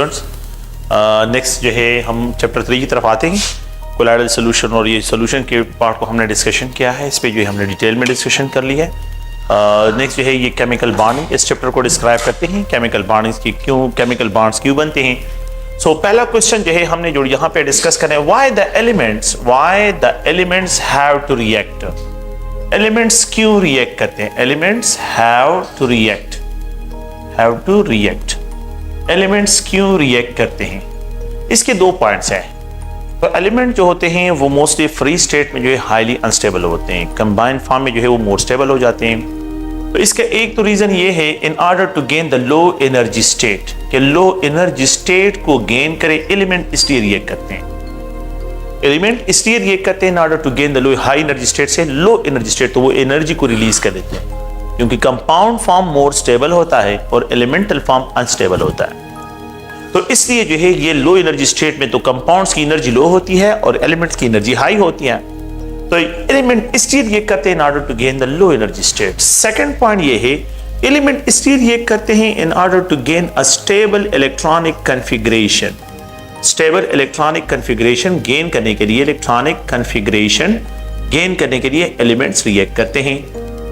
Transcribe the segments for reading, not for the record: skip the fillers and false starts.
Next जो है हम चैप्टर 3 की तरफ आते हैं। कोलाइडल सोल्यूशन, और ये सोल्यूशन के पार्ट को हमने डिस्कशन किया है, इस पे जो है हमने डिटेल में डिस्कशन कर लिया है। नेक्स्ट जो है ये केमिकल बॉन्डिंग, इस चैप्टर को डिस्क्राइब करते हैं। केमिकल बॉन्डिंग की केमिकल बॉन्ड्स क्यों बनते हैं। सो पहला क्वेश्चन जो है हमने जो यहाँ पे डिस्कस करें, why the elements have to react. Elements क्यों रिएक्ट करते हैं? Elements have to react. Elements क्यों रिएक्ट करते हैं? इसके दो पॉइंट्स हैं। तो एलिमेंट जो होते हैं वो मोस्टली फ्री स्टेट में जो है हाईली अनस्टेबल होते हैं, कंबाइंड फॉर्म में जो है वो मोर स्टेबल हो जाते हैं। तो इसका एक तो रीजन ये है, in order to gain the low energy state, कि लो एनर्जी स्टेट को गेन करे एलिमेंट इसलिए रिएक्ट करते हैं। एलिमेंट इसलिए रिएक्ट करते हैं in order to gain the low high energy state से लो एनर्जी स्टेट, तो वो एनर्जी को रिलीज कर देते हैं, क्योंकि कंपाउंड फॉर्म मोर स्टेबल होता है और एलिमेंटल फॉर्म अनस्टेबल होता है। तो इसलिए जो है ये लो एनर्जी स्टेट में तो कंपाउंड्स की एनर्जी लो होती है और एलिमेंट्स की एनर्जी हाई होती है। तो एलिमेंट इसलिए रिएक्ट करते हैं in order to gain the low energy state. Second point ये है, एलिमेंट इसलिए रिएक्ट करते हैं in order to gain a stable electronic configuration. Stable electronic configuration gain करने के लिए, एलिमेंट्स रिएक्ट करते हैं।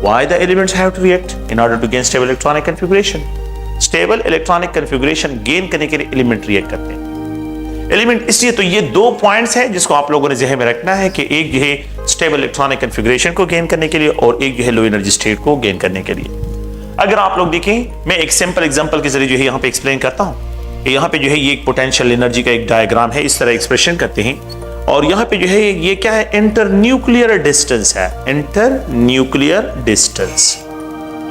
Why the elements have to react in order to gain stable electronic configuration? Stable electronic configuration gain करने के लिए element react करते हैं। एलिमेंट इसलिए, तो ये दो पॉइंट्स हैं जिसको आप लोगों ने ज़हन में रखना है कि एक जो है स्टेबल इलेक्ट्रॉनिक कॉन्फ़िगरेशन को गेन करने के लिए और एक जो है लो एनर्जी स्टेट को गेन करने के लिए। अगर आप लोग देखें, मैं एक सिंपल एग्जांपल के जरिए जो है यहाँ पे एक्सप्लेन करता हूँ। यहाँ पे जो है ये एक पोटेंशियल एनर्जी का एक डायग्राम है, इस तरह एक्सप्रेशन करते हैं। और यहाँ पे जो है ये क्या है, इंटरन्यूक्लियर डिस्टेंस है।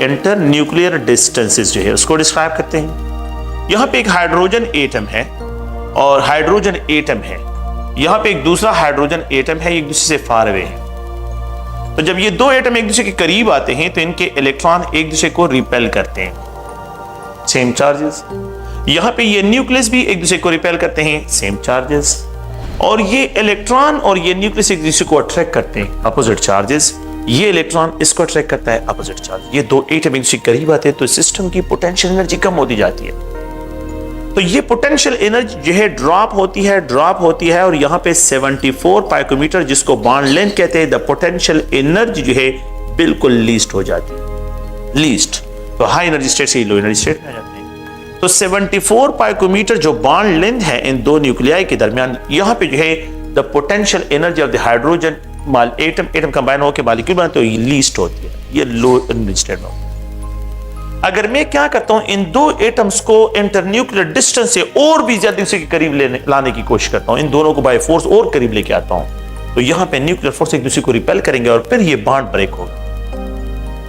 इंटरन्यूक्लियर डिस्टेंसेस जो है उसको डिस्क्राइब करते हैं। यहाँ पे एक हाइड्रोजन एटम है और हाइड्रोजन एटम है, यहाँ पे एक दूसरा हाइड्रोजन एटम है, एक दूसरे से फार अवे है। तो जब ये दो एटम एक दूसरे के करीब आते हैं तो इनके इलेक्ट्रॉन एक दूसरे को रिपेल करते हैं, सेम चार्जेस। यहाँ पे ये न्यूक्लियस भी एक दूसरे को रिपेल करते हैं, सेम चार्जेस। और ये इलेक्ट्रॉन और ये न्यूक्लियस एक दूसरे को अट्रैक्ट करते हैं, अपोजिट चार्जेस। ये इलेक्ट्रॉन इसको अट्रैक्ट करता है, अपोजिट चार्ज। ये दो एटम एक दूसरे के करीब आते हैं तो सिस्टम की पोटेंशियल एनर्जी कम होती जाती है। तो ये पोटेंशियल एनर्जी जो है ड्रॉप होती है और यहाँ पे 74 पाइकोमीटर, जिसको बॉन्ड लेंथ कहते हैं, द पोटेंशियल एनर्जी जो है बिल्कुल लीस्ट हो जाती है। लीस्ट तो हाई एनर्जी स्टेट से लो एनर्जी स्टेट में आ जाते हैं। तो 74 पाइकोमीटर जो बॉन्ड लेंथ है इन दो न्यूक्लियाई के दरमियान, यहाँ पे जो है the potential energy of the hydrogen atom combine होकर मॉलिक्यूल बनते तो लीस्ट होती है, ये लो एनर्जी स्टेट में। अगर मैं क्या करता हूं, इन दो एटम्स को इंटरन्यूक्लियर डिस्टेंस से और भी ज्यादा के करीब लाने की कोशिश करता हूं, इन दोनों को बाय फोर्स और करीब लेके आता हूं, तो यहां पे न्यूक्लियर फोर्स एक दूसरे को रिपेल करेंगे और फिर ये बॉन्ड ब्रेक होगा।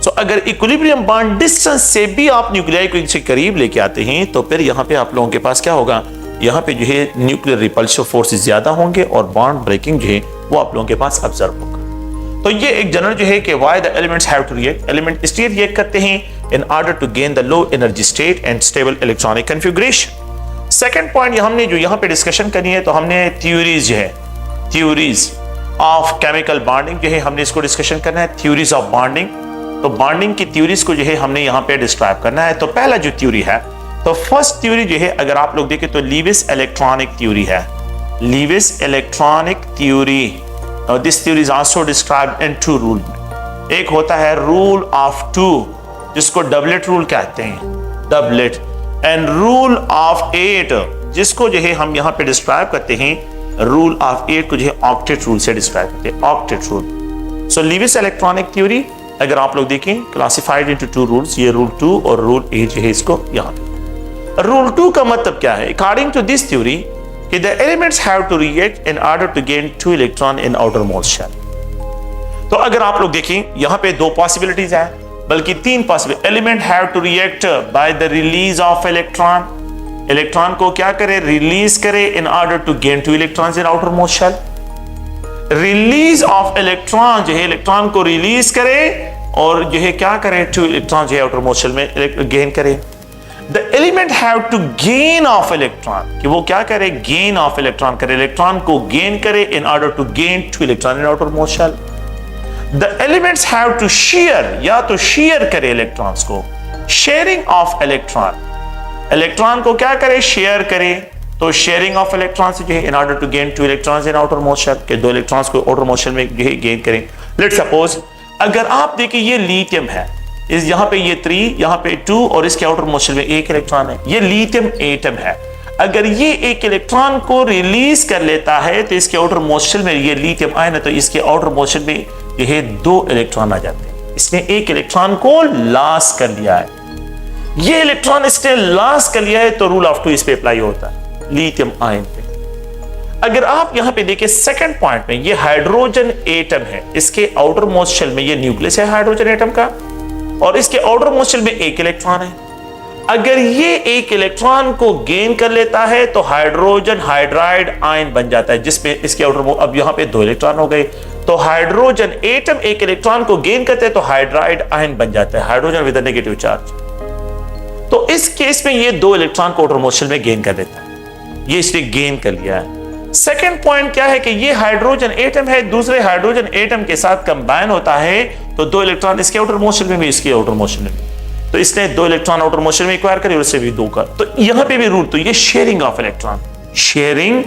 सो अगर इक्विलिब्रियम बॉन्ड डिस्टेंस से भी आप न्यूक्लियाई को एक करीब लेके आते हैं तो फिर यहाँ पे आप लोगों के पास क्या होगा, यहाँ पे जो है न्यूक्लियर रिपल्सिव फोर्सेस ज्यादा होंगे और बॉन्ड ब्रेकिंग जो है वो आप लोगों के पास ऑब्जर्व होगा। तो ये एक जनरल जो है कि why the elements have to react. Element इसलिए रिएक्ट करते हैं in order to gain the low energy state and stable electronic configuration. Second point हमने जो यहाँ पे डिस्कशन करनी है, तो हमने थ्योरीज ऑफ केमिकल बॉन्डिंग जो है हमने इसको डिस्कशन करना है, थ्योरीज ऑफ बॉन्डिंग। तो बॉन्डिंग की थ्योरीज को जो है हमने यहाँ पे डिस्क्राइब करना है। तो पहला जो थ्योरी है, तो फर्स्ट थ्योरी जो है अगर आप लोग देखें तो लीविस इलेक्ट्रॉनिक थ्योरी है। Lewis electronic theory, this theory is also described in two rule. एक होता है रूल ऑफ टू, जिसको डबलेट रूल कहते हैं, डबलेट, एंड रूल ऑफ 8, जिसको जो है हम यहाँ पे डिस्क्राइब करते हैं, रूल ऑफ 8 को जो है ऑक्टेट रूल से डिस्क्राइब करते हैं, ऑक्टेट रूल। सो लीविस इलेक्ट्रॉनिक थ्योरी अगर आप लोग देखें क्लासिफाइड इनटू टू रूल्स, ये रूल 2 और रूल 8 जो है इसको यहाँ पे। रूल 2 का मतलब क्या है? अकॉर्डिंग टू दिस थ्योरी कि the elements have to react in order to gain 2 electron in outermost shell. तो अगर आप लोग देखें यहाँ पे 2 पॉसिबिलिटीज है, बल्कि 3 possibility. Element have to react by the release of electron, electron को क्या करे, रिलीज करे in order to gain 2 electrons in outermost shell. Release of electron जो है इलेक्ट्रॉन को रिलीज करे और जो है क्या करे, 2 इलेक्ट्रॉन जो है आउटर मोस्ट शेल में गेन करे। The element have to gain of electron, कि वो क्या करे, गेन ऑफ इलेक्ट्रॉन करे, इलेक्ट्रॉन को गेन करे in order to gain 2 electron in outermost shell. The elements have to share, या तो शेयर करे इलेक्ट्रॉन्स को, शेयरिंग ऑफ इलेक्ट्रॉन, इलेक्ट्रॉन को क्या करे, शेयर करे। तो शेयरिंग ऑफ इलेक्ट्रॉन से जो है in order to gain 2 electrons in outermost shell, के 2 इलेक्ट्रॉन्स को आउटर मोस्ट शेल में जो है गेन करें। लेट्स सपोज अगर आप देखिए ये लिथियम है, इस यहाँ पे ये 3, यहाँ पे 2 और इसके आउटर मोस्ट शेल में 1 इलेक्ट्रॉन है, ये लिथियम एटम है। अगर ये 1 इलेक्ट्रॉन को रिलीज कर लेता है तो इसके आउटर मोस्ट शेल में ये लिथियम आयन है, तो इसके आउटर मोस्ट शेल में ये 2 इलेक्ट्रॉन आ जाते हैं। इसने 1 इलेक्ट्रॉन को लॉस कर लिया है, ये इलेक्ट्रॉन इसने लॉस कर लिया है, तो रूल ऑफ 2 इस पे अप्लाई होता है लिथियम आयन पे। अगर आप यहां पे देखिए सेकंड पॉइंट में, ये हाइड्रोजन एटम है, इसके आउटर मोस्ट शेल में ये न्यूक्लियस है हाइड्रोजन एटम का, और इसके आउटर मोस्ट शेल में 1 इलेक्ट्रॉन है। अगर ये 1 इलेक्ट्रॉन को गेन कर लेता है तो हाइड्रोजन हाइड्राइड आयन बन जाता है, जिसमें इसके आउटर, अब यहां पे 2 इलेक्ट्रॉन हो गए, तो हाइड्रोजन एटम 1 इलेक्ट्रॉन को गेन करते हैं तो हाइड्राइड आयन बन जाता है, हाइड्रोजन विद नेगेटिव चार्ज। तो इस केस में ये 2 इलेक्ट्रॉन को आउटर मोस्ट शेल में गेन कर देता है, ये इसने गेन कर लिया है। सेकंड पॉइंट क्या है कि ये हाइड्रोजन एटम है, दूसरे हाइड्रोजन एटम के साथ कंबाइन होता है तो 2 इलेक्ट्रॉन इसके आउटर मोस्ट शेल में भी, इसके आउटर मोस्ट शेल में भी, तो इसने 2 इलेक्ट्रॉन आउटर मोस्ट शेल में एक्वायर करे और इससे भी 2 का, तो यहां पे भी रूल, तो ये sharing of electron, sharing,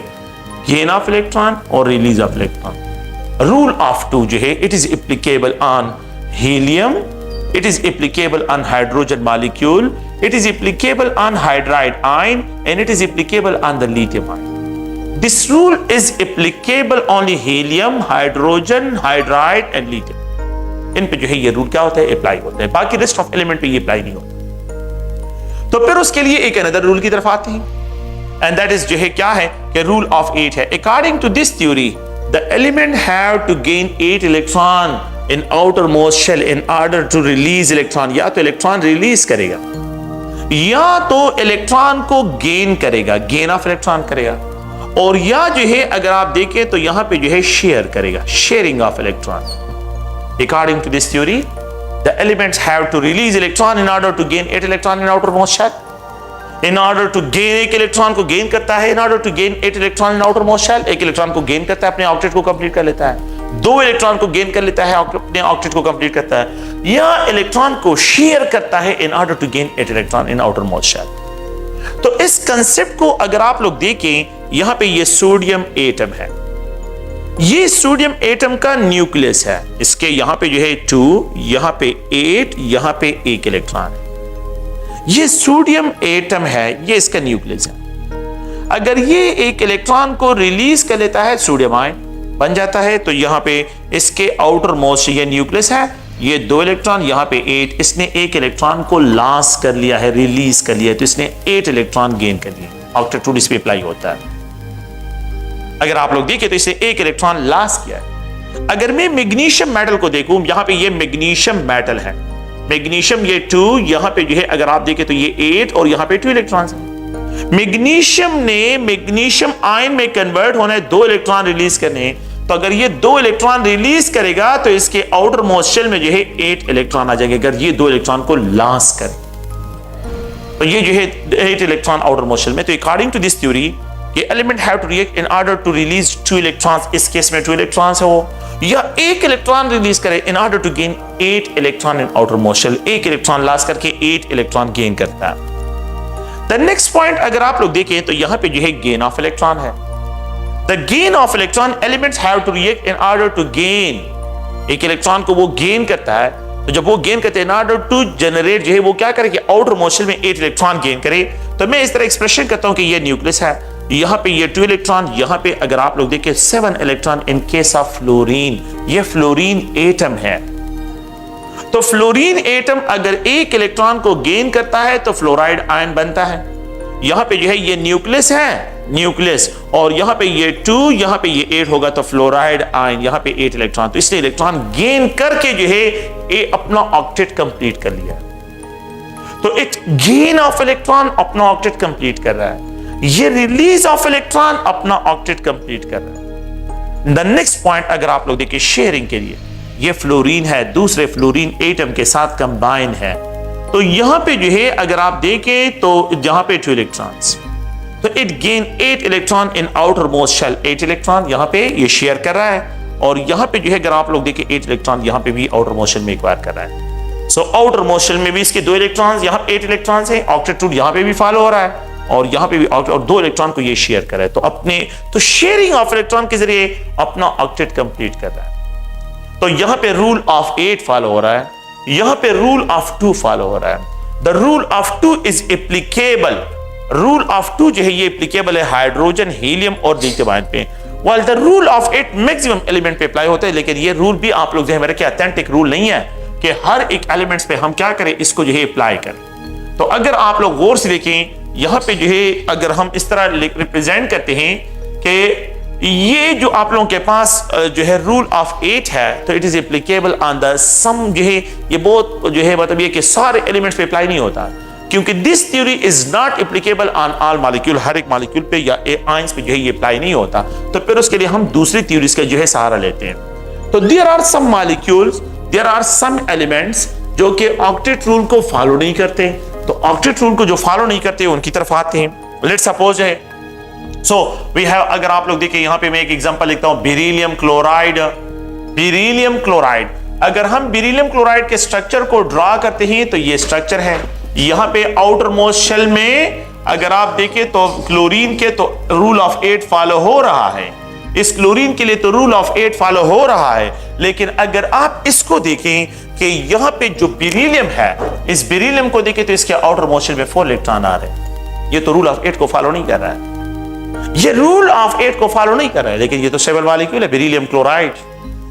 gain of electron और release of electron. Rule of 2 जो है it is applicable on helium, it is applicable on hydrogen molecule, it is applicable on hydride ion, and it is applicable on the lithium ion. This rule is applicable only helium, hydrogen, hydride and lithium. इन पे जो है ये rule क्या होता है, apply होता है, बाकी रेस्ट ऑफ एलिमेंट पे ये अप्लाई नहीं होता। तो फिर उसके लिए एक अनदर रूल की तरफ आते हैं, एंड दैट इज जो है क्या है कि रूल ऑफ 8 है। According to this theory the element have to gain 8 electron in outermost shell in order to release electron, या तो इलेक्ट्रॉन रिलीज करेगा या तो इलेक्ट्रॉन को गेन करेगा, गेन ऑफ इलेक्ट्रॉन करेगा, और या जो है अगर आप देखें तो यहां पे जो है शेयर करेगा, sharing of electron. According to this theory the elements have to release electron in order to gain 8 electron in outermost shell, in order to gain, 1 electron को गेन करता है in order to gain 8 electron in outermost shell, 1 electron को gain करता है, अपने octet को complete कर लेता है, 2 इलेक्ट्रॉन को गेन कर लेता है, अपने ऑक्टेट को कंप्लीट करता है, या इलेक्ट्रॉन को शेयर करता है in order to gain 8 electron in outermost shell। तो इस कंसेप्ट को अगर आप लोग देखें, यहां पे ये सोडियम एटम है, ये सोडियम एटम का न्यूक्लियस है, इसके यहां पे जो है 2, यहां पे 8, यहां पे 1 इलेक्ट्रॉन है, ये सोडियम एटम है, ये इसका न्यूक्लियस है। अगर ये 1 इलेक्ट्रॉन को रिलीज कर लेता है, सोडियम आयन बन जाता है, तो यहां पे इसके आउटर मोस्ट ये न्यूक्लियस है, ये 2 इलेक्ट्रॉन, यहां पे 8, इसने 1 इलेक्ट्रॉन को लॉस कर लिया है, रिलीज कर लिया है, तो इसने 8 इलेक्ट्रॉन गेन कर लिए। ऑक्टेट रूल इस पे अप्लाई होता है। अगर आप लोग देखें तो इसने 1 इलेक्ट्रॉन लॉस किया है। अगर मैं मैग्नीशियम मेटल को देखूं, यहां पे ये मैग्नीशियम मेटल है, मैग्नीशियम ये 2, यहां पे जो है अगर आप देखें तो ये 8 और यहां पे 2 इलेक्ट्रॉन्स हैं। मैग्नीशियम ने मैग्नीशियम आयन में कन्वर्ट होना है, 2 इलेक्ट्रॉन रिलीज करने, तो अगर ये 2 इलेक्ट्रॉन रिलीज करेगा तो इसके आउटर मोस्ट शेल में जो है 8 इलेक्ट्रॉन आ जाएंगे, अगर ये 2 इलेक्ट्रॉन को लॉस करे तो ये जो है 8 इलेक्ट्रॉन आउटर मोस्ट शेल में। तो अकॉर्डिंग टू दिस थ्योरी ये element have to react in order to release 2 electrons, इस केस में 2 इलेक्ट्रॉन्स हो, या 1 इलेक्ट्रॉन रिलीज करे in order to gain 8 electron in outermost shell, 1 electron loss करके 8 electron gain करता है। द नेक्स्ट पॉइंट अगर आप लोग देखें तो यहां पे जो है गेन ऑफ इलेक्ट्रॉन है। The gain of electron, elements have to react in order to gain, 1 electron को वो गेन करता है, तो जब वो गेन करते हैं इन ऑर्डर टू जनरेट, जो है वो क्या करे कि आउटर मोस्ट शेल में 8 इलेक्ट्रॉन गेन करे। तो मैं इस तरह एक्सप्रेशन करता हूं कि ये न्यूक्लियस है, यहां पे ये 2 इलेक्ट्रॉन, यहां पे अगर आप लोग देखें 7 electron in case of fluorine, ये फ्लोरीन एटम है। तो फ्लोरीन एटम अगर 1 इलेक्ट्रॉन को गेन करता है तो फ्लोराइड आयन बनता है। यहां पे जो है ये न्यूक्लियस है, न्यूक्लियस, और यहां पे ये 2, यहां पे ये 8 होगा, तो फ्लोराइड आयन, यहां पे 8 इलेक्ट्रॉन, तो इसने इलेक्ट्रॉन गेन करके जो है ये अपना ऑक्टेट कंप्लीट कर लिया। तो इट गेन ऑफ इलेक्ट्रॉन अपना ऑक्टेट कंप्लीट कर रहा है, ये रिलीज ऑफ इलेक्ट्रॉन अपना ऑक्टेट कंप्लीट कर रहा है। द नेक्स्ट पॉइंट अगर आप लोग देखिए शेयरिंग के लिए, ये फ्लोरीन है, दूसरे फ्लोरीन एटम के साथ कंबाइन है, तो यहां पे जो है अगर आप देखें तो यहां पे 2 इलेक्ट्रॉन्स, तो it gain 8 electron in outermost shell, 8 electron यहां पे ये शेयर कर रहा है, और यहां पे जो है अगर आप लोग देखें 8 इलेक्ट्रॉन यहां पे भी आउटर मोस्ट शेल में एक्वायर कर रहा है। सो आउटर मोस्ट शेल में भी इसके 2 इलेक्ट्रॉन्स, यहाँ 8 इलेक्ट्रॉन्स हैं, ऑक्टेट रूल यहाँ पे भी फॉलो हो रहा है और यहाँ पे भी और 2 इलेक्ट्रॉन को ये शेयर कर रहा है, तो शेयरिंग ऑफ इलेक्ट्रॉन के जरिए अपना ऑक्टेट कंप्लीट कर रहा है। तो यहाँ पे रूल ऑफ 8 फॉलो हो रहा है, यहाँ पे रूल ऑफ 2 फॉलो हो रहा है। The rule of 2 is applicable, rule of 2 जो है ये एप्लीकेबल है हाइड्रोजन, हीलियम और लिथियम आयन पे, while the rule of 8 maximum element पे अप्लाई होता है। लेकिन ये रूल भी आप लोग जो है मेरा क्या ऑथेंटिक रूल नहीं है कि हर एक एलिमेंट्स पे हम क्या करें, इसको जो है अप्लाई करें। तो अगर आप लोग गौर से देखें यहाँ पे जो है अगर हम इस तरह रिप्रेजेंट करते हैं कि ये जो आप लोगों के पास जो है रूल ऑफ 8 है, तो it is applicable on the sum, जो है ये बहुत जो है मतलब ये कि सारे एलिमेंट्स पे अप्लाई नहीं होता, क्योंकि this theory is not applicable on all molecule, हर एक मॉलिक्यूल पे या आयंस पे जो है ये अप्लाई नहीं होता। तो फिर उसके लिए हम दूसरी थ्योरीज का जो है सहारा लेते हैं। तो there are some molecules, there are some elements जो कि ऑक्टेट रूल को फॉलो नहीं करते। तो ऑक्टेट रूल को जो फॉलो नहीं करते उनकी तरफ आते हैं। लेट्स सपोज है, सो वी हैव, अगर आप लोग देखें यहाँ पे मैं एक एग्जांपल लिखता हूं, बेरिलियम क्लोराइड। बेरिलियम क्लोराइड, अगर हम बेरिलियम क्लोराइड के स्ट्रक्चर को ड्रा करते हैं तो ये स्ट्रक्चर है। यहां पे आउटर मोस्ट शेल में अगर आप देखें तो क्लोरीन के तो रूल ऑफ 8 फॉलो हो रहा है, इस क्लोरीन के लिए तो रूल ऑफ 8 फॉलो हो रहा है। लेकिन अगर आप इसको देखें कि यहां पे जो बेरिलियम है, इस बेरिलियम को देखें तो इसके आउटर मोस्ट शेल में 4 इलेक्ट्रॉन आ रहे हैं। ये तो रूल ऑफ 8 को फॉलो नहीं कर रहा है, ये रूल ऑफ 8 को फॉलो नहीं कर रहा है, लेकिन ये तो स्टेबल मॉलिक्यूल है बेरिलियम क्लोराइड।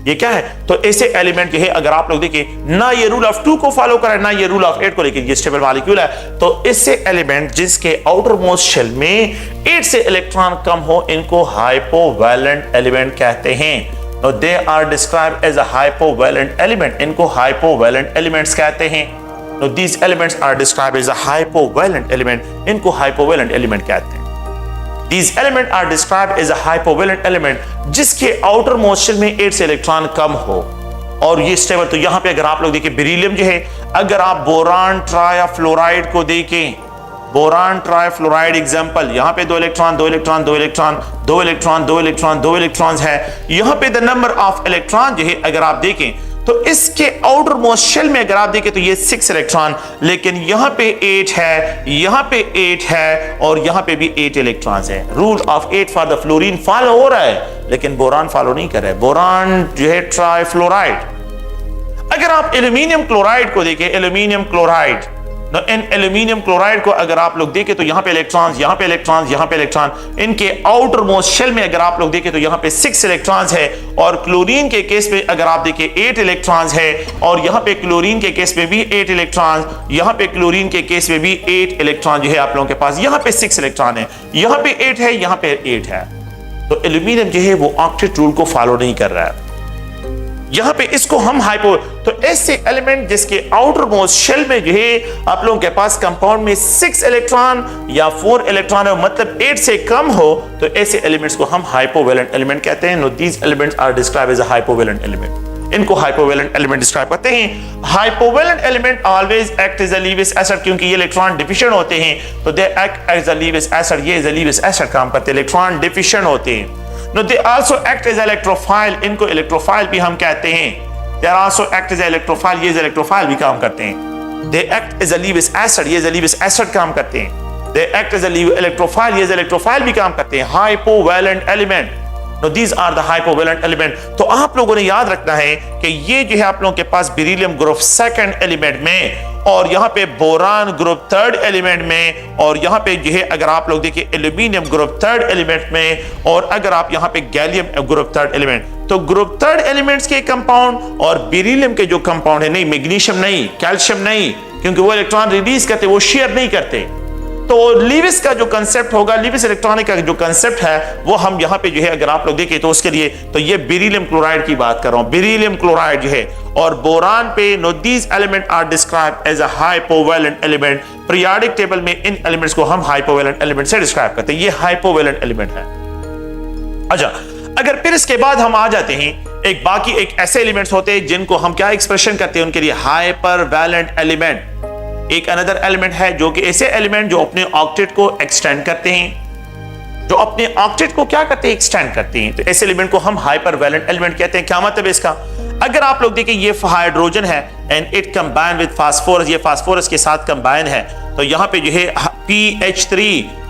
ये क्या है, तो ऐसे एलिमेंट जो है अगर आप लोग देखें ना ये रूल ऑफ 2 को फॉलो कर रहा है ना ये रूल ऑफ 8 को, लेकिन ये स्टेबल मॉलिक्यूल है। तो ऐसे एलिमेंट जिसके आउटर मोस्ट शेल में 8 से इलेक्ट्रॉन कम हो, इनको हाइपोवैलेंट एलिमेंट कहते हैं। तो they are described as a hypovalent element, इनको हाइपोवैलेंट एलिमेंट्स कहते हैं। तो these elements are described as a hypovalent element, इनको हाइपोवैलेंट एलिमेंट कहते हैं। These elements are described as a hypovalent element जिसके आउटर मोस्ट शेल में 8 से इलेक्ट्रॉन कम हो और ये स्टेबल। तो यहां पे अगर आप लोग देखें बेरिलियम जो है, अगर आप बोरान ट्राइफ्लोराइड को देखें, बोरान ट्राइफ्लोराइड एग्जांपल, यहां पे 2 electron 2 electron 2 electron 2 electron 2 electron 2 electrons है। यहां पे द नंबर ऑफ इलेक्ट्रॉन जो है अगर आप देखें तो इसके आउटर मोस्ट शेल में अगर आप देखें तो ये 6 इलेक्ट्रॉन, लेकिन यहां पे 8 है, यहां पे 8 है और यहां पे भी 8 इलेक्ट्रॉन्स है। Rule of 8 for the fluorine follow हो रहा है, लेकिन बोरान फॉलो नहीं कर रहा है, बोरान जो है ट्राइफ्लोराइड। अगर आप एल्यूमिनियम क्लोराइड को देखें, एल्यूमिनियम क्लोराइड, इन एल्यूमिनियम क्लोराइड को अगर आप लोग देखें तो यहां पे इलेक्ट्रॉन्स, यहां पे इलेक्ट्रॉन्स, यहां पे इलेक्ट्रॉन, इनके आउटर मोस्ट शेल में अगर आप लोग देखें तो यहां पे 6 इलेक्ट्रॉन्स है और क्लोरीन के केस में अगर आप देखें 8 इलेक्ट्रॉन्स है और यहां पे क्लोरीन के केस में भी 8 इलेक्ट्रॉन्स, यहां पे क्लोरीन के केस में भी 8 इलेक्ट्रॉन जो है आप लोगों के पास, यहां पे 6 इलेक्ट्रॉन है, यहां पे 8 है, यहां पे 8 है। तो एल्यूमिनियम जो है वो ऑक्टेट रूल को फॉलो नहीं कर रहा है, यहां पे इसको हम हाइपो। तो ऐसे एलिमेंट जिसके आउटर मोस्ट शेल में जो है आप लोगों के पास कंपाउंड में 6 इलेक्ट्रॉन या 4 इलेक्ट्रॉन है, मतलब 8 से कम हो, तो ऐसे एलिमेंट्स को हम हाइपोवैलेंट एलिमेंट कहते हैं। No these elements are described as a hypovalent element, इनको हाइपोवैलेंट एलिमेंट डिस्क्राइब करते हैं। Hypovalent element always act as a Lewis acid, क्योंकि ये इलेक्ट्रॉन डिफिशिएंट होते हैं तो they act as a Lewis acid, ये एज अ लीविस एसिड काम करते हैं, इलेक्ट्रॉन डिफिशिएंट होते हैं। No they also act as electrophile, इनको इलेक्ट्रोफाइल भी हम कहते हैं। They are also act as electrophile, ये इलेक्ट्रोफाइल भी काम करते हैं। They act as a Lewis acid, ये Lewis acid काम करते हैं। They act as a electrophile, ये इलेक्ट्रोफाइल भी काम करते हैं। Hypovalent element, no these are the hypovalent element। तो आप लोगों ने याद रखना है कि ये जो है आप लोगों के पास बेरिलियम ग्रुप 2nd एलिमेंट में और यहाँ पे बोरान ग्रुप 3rd एलिमेंट में और यहाँ पे जो है अगर आप लोग देखिए एल्यूमिनियम ग्रुप 3rd एलिमेंट में और अगर आप यहाँ पे गैलियम ग्रुप 3rd एलिमेंट, तो ग्रुप 3rd एलिमेंट्स के कंपाउंड और बेरिलियम के जो कंपाउंड है, नहीं मैग्नीशियम नहीं, कैल्शियम नहीं, क्योंकि वो इलेक्ट्रॉन रिलीज करते, वो शेयर नहीं करते। तो लीविस का जो कंसेप्ट होगा, लीविस इलेक्ट्रॉनिक का जो कंसेप्ट है वो हम यहाँ पे जो है अगर आप लोग देखें तो उसके लिए तो ये बेरिलियम क्लोराइड की बात कर रहा हूं, बेरिलियम क्लोराइड जो है और बोरान पे। No these element are described as a hypovalent element. Periodic table में इन एलिमेंट्स को हम हाइपोवैलेंट एलिमेंट से डिस्क्राइब करते हैं, ये हाइपोवैलेंट एलिमेंट है। अच्छा, अगर फिर इसके बाद हम आ जाते हैं एक बाकी एक ऐसे एलिमेंट्स होते हैं जिनको हम क्या एक्सप्रेशन करते हैं उनके लिए, हाइपरवैलेंट एलिमेंट। एक अनदर एलिमेंट है जो कि ऐसे एलिमेंट जो अपने ऑक्टेट को एक्सटेंड करते हैं, जो अपने ऑक्टेट को क्या करते हैं, एक्सटेंड करते हैं। तो ऐसे एलिमेंट को हम हाइपरवैलेंट एलिमेंट कहते हैं। क्या मतलब है इसका, अगर आप लोग देखें ये हाइड्रोजन है and it combine with phosphorus, ये फास्फोरस के साथ कंबाइन है, तो यहाँ पे जो है PH3,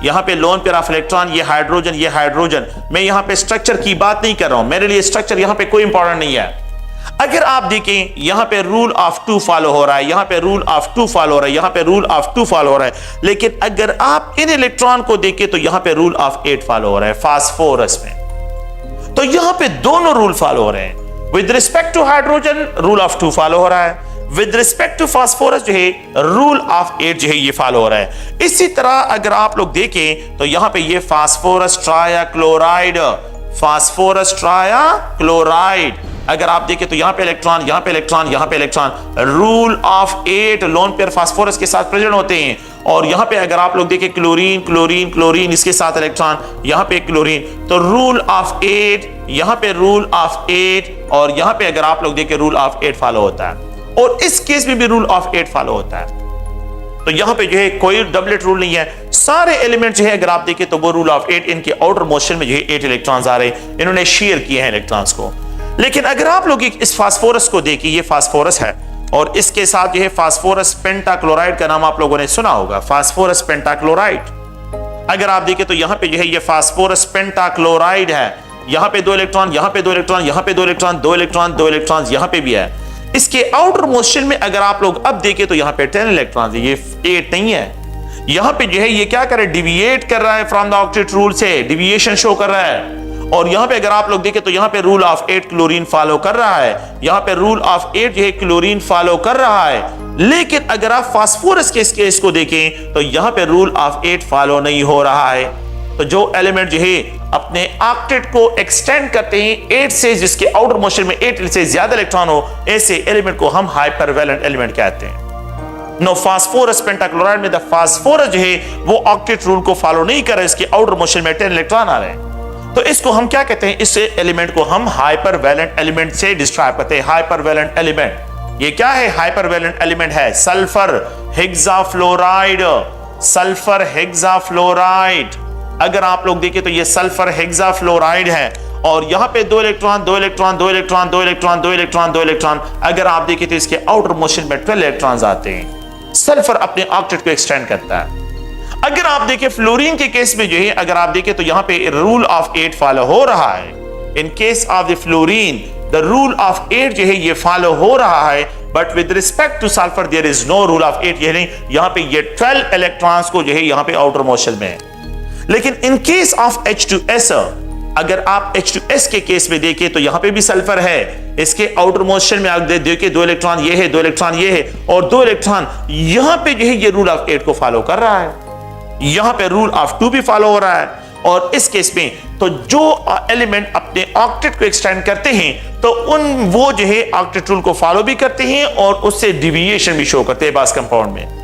यहाँ पे लोन पेयर ऑफ इलेक्ट्रॉन, ये हाइड्रोजन। मैं यहाँ पे स्ट्रक्चर की बात नहीं कर रहा हूं, मेरे लिए स्ट्रक्चर यहाँ पे कोई इंपॉर्टेंट नहीं है। अगर आप देखें यहाँ पे रूल ऑफ 2 फॉलो हो रहा है, यहाँ पे रूल ऑफ 2 फॉलो हो रहा है, यहाँ पे रूल ऑफ 2 फॉलो हो रहा है, लेकिन अगर आप इन इलेक्ट्रॉन को देखें तो यहाँ पे रूल ऑफ 8 फॉलो हो रहा है फास्फोरस में। तो यहाँ पे दोनों रूल फॉलो हो रहे हैं। With respect to hydrogen rule of 2 follow हो रहा है, विद रिस्पेक्ट टू फास्फोरस जो है रूल ऑफ 8 जो है ये फॉलो हो रहा है। इसी तरह अगर आप लोग देखें तो यहाँ पे ये फास्फोरस ट्रायाक्लोराइड, फास्फोरस ट्रायाक्लोराइड, अगर आप देखें तो यहाँ पे इलेक्ट्रॉन, यहाँ पे इलेक्ट्रॉन, यहाँ पे electron, rule of 8 lone pair phosphorus के साथ प्रेजेंट होते हैं। और यहाँ पे अगर आप लोग देखें क्लोरीन क्लोरीन क्लोरीन, इसके साथ इलेक्ट्रॉन, यहाँ पे क्लोरीन, तो रूल ऑफ 8, यहाँ पे रूल ऑफ 8, और यहाँ पे अगर आप लोग देखें रूल ऑफ 8 फॉलो होता है, और इस केस में भी रूल ऑफ 8 फॉलो होता है। तो यहाँ पे जो है कोई डबलेट रूल नहीं है, सारे एलिमेंट जो है अगर आप देखें तो वो रूल ऑफ 8, इनके आउटर मोशन में जो है 8 इलेक्ट्रॉन्स आ रहे हैं, इन्होंने शेयर किए हैं इलेक्ट्रॉन्स को। लेकिन अगर आप लोग इस फास्फोरस को देखिए, ये फास्फोरस है और इसके साथ जो है फास्फोरस पेंटाक्लोराइड का नाम आप लोगों ने सुना होगा, फास्फोरस पेंटाक्लोराइड। अगर आप देखें तो यहाँ पे जो है ये फास्फोरस पेंटाक्लोराइड है, यहाँ पे 2 इलेक्ट्रॉन, यहाँ पे 2 इलेक्ट्रॉन, यहाँ पे 2 इलेक्ट्रॉन, 2 इलेक्ट्रॉन, 2 इलेक्ट्रॉन, यहाँ पे भी है। इसके आउटर मोशन में अगर आप लोग अब देखें तो यहाँ पे 10 इलेक्ट्रॉन, ये 8 नहीं है। यहाँ पे जो है ये क्या कर रहा है, डिविएट कर रहा है फ्रॉम द ऑक्टेट रूल से, डिविएशन शो कर रहा है। और यहाँ पे अगर आप लोग देखें तो यहाँ पे रूल ऑफ 8 क्लोरीन फॉलो कर रहा है, यहाँ पे रूल ऑफ 8 जो है क्लोरीन फॉलो कर रहा है। लेकिन अगर आप फास्फोरस के इस केस को देखें तो यहाँ पे रूल ऑफ 8 फॉलो नहीं हो रहा है। तो जो एलिमेंट जो है अपने ऑक्टेट को एक्सटेंड करते हैं 8 से, जिसके आउटर मोशन में 8 से ज्यादा इलेक्ट्रॉन हो, ऐसे एलिमेंट को हम हाइपरवैलेंट एलिमेंट कहते हैं। नो फास्फोरस पेंटाक्लोराइड में द फास्फोरस जो है वो ऑक्टेट रूल को फॉलो नहीं कर रहा है, इसके आउटर मोशन में 10 इलेक्ट्रॉन आ रहे हैं। तो इसको हम क्या कहते हैं, इस एलिमेंट को हम हाइपरवैलेंट एलिमेंट से डिस्क्राइब करते हैं। हाइपरवैलेंट एलिमेंट ये क्या है, हाइपरवैलेंट एलिमेंट है सल्फर हेक्साफ्लोराइड, सल्फर हेक्साफ्लोराइड। अगर आप लोग देखें तो ये सल्फर हेक्साफ्लोराइड है और यहाँ पे 2 electron, 2 electron, 2 electron, 2 electron, 2 electron, 2 electron. अगर आप देखें तो इसके आउटर मोशन में 12 इलेक्ट्रॉन्स आते हैं। सल्फर अपने ऑक्टेट को एक्सटेंड करता है। अगर आप देखें फ्लोरीन के केस में जो है, अगर आप देखें तो यहाँ पे रूल ऑफ 8 फॉलो हो रहा है। In case of the fluorine the rule of 8 जो है ये फॉलो हो रहा है, but with respect to sulphur there is no rule of 8। ये नहीं, यहाँ पे ये 12 इलेक्ट्रॉन्स को जो है यहाँ पे आउटर मोशन में है। लेकिन इन केस ऑफ H2S, अगर आप H2S के केस में देखें तो यहाँ पे भी सल्फर है, इसके आउटर मोशन में आप देखिए 2 इलेक्ट्रॉन ये है, 2 इलेक्ट्रॉन ये है, और 2 इलेक्ट्रॉन यहाँ पे जो है ये रूल ऑफ 8 को फॉलो कर रहा है। यहां पे रूल ऑफ 2 भी फॉलो हो रहा है। और इस केस में तो जो एलिमेंट अपने ऑक्टेट को एक्सटेंड करते हैं तो वो जो है ऑक्टेट रूल को फॉलो भी करते हैं और उससे डिविएशन भी शो करते हैं बास कंपाउंड में।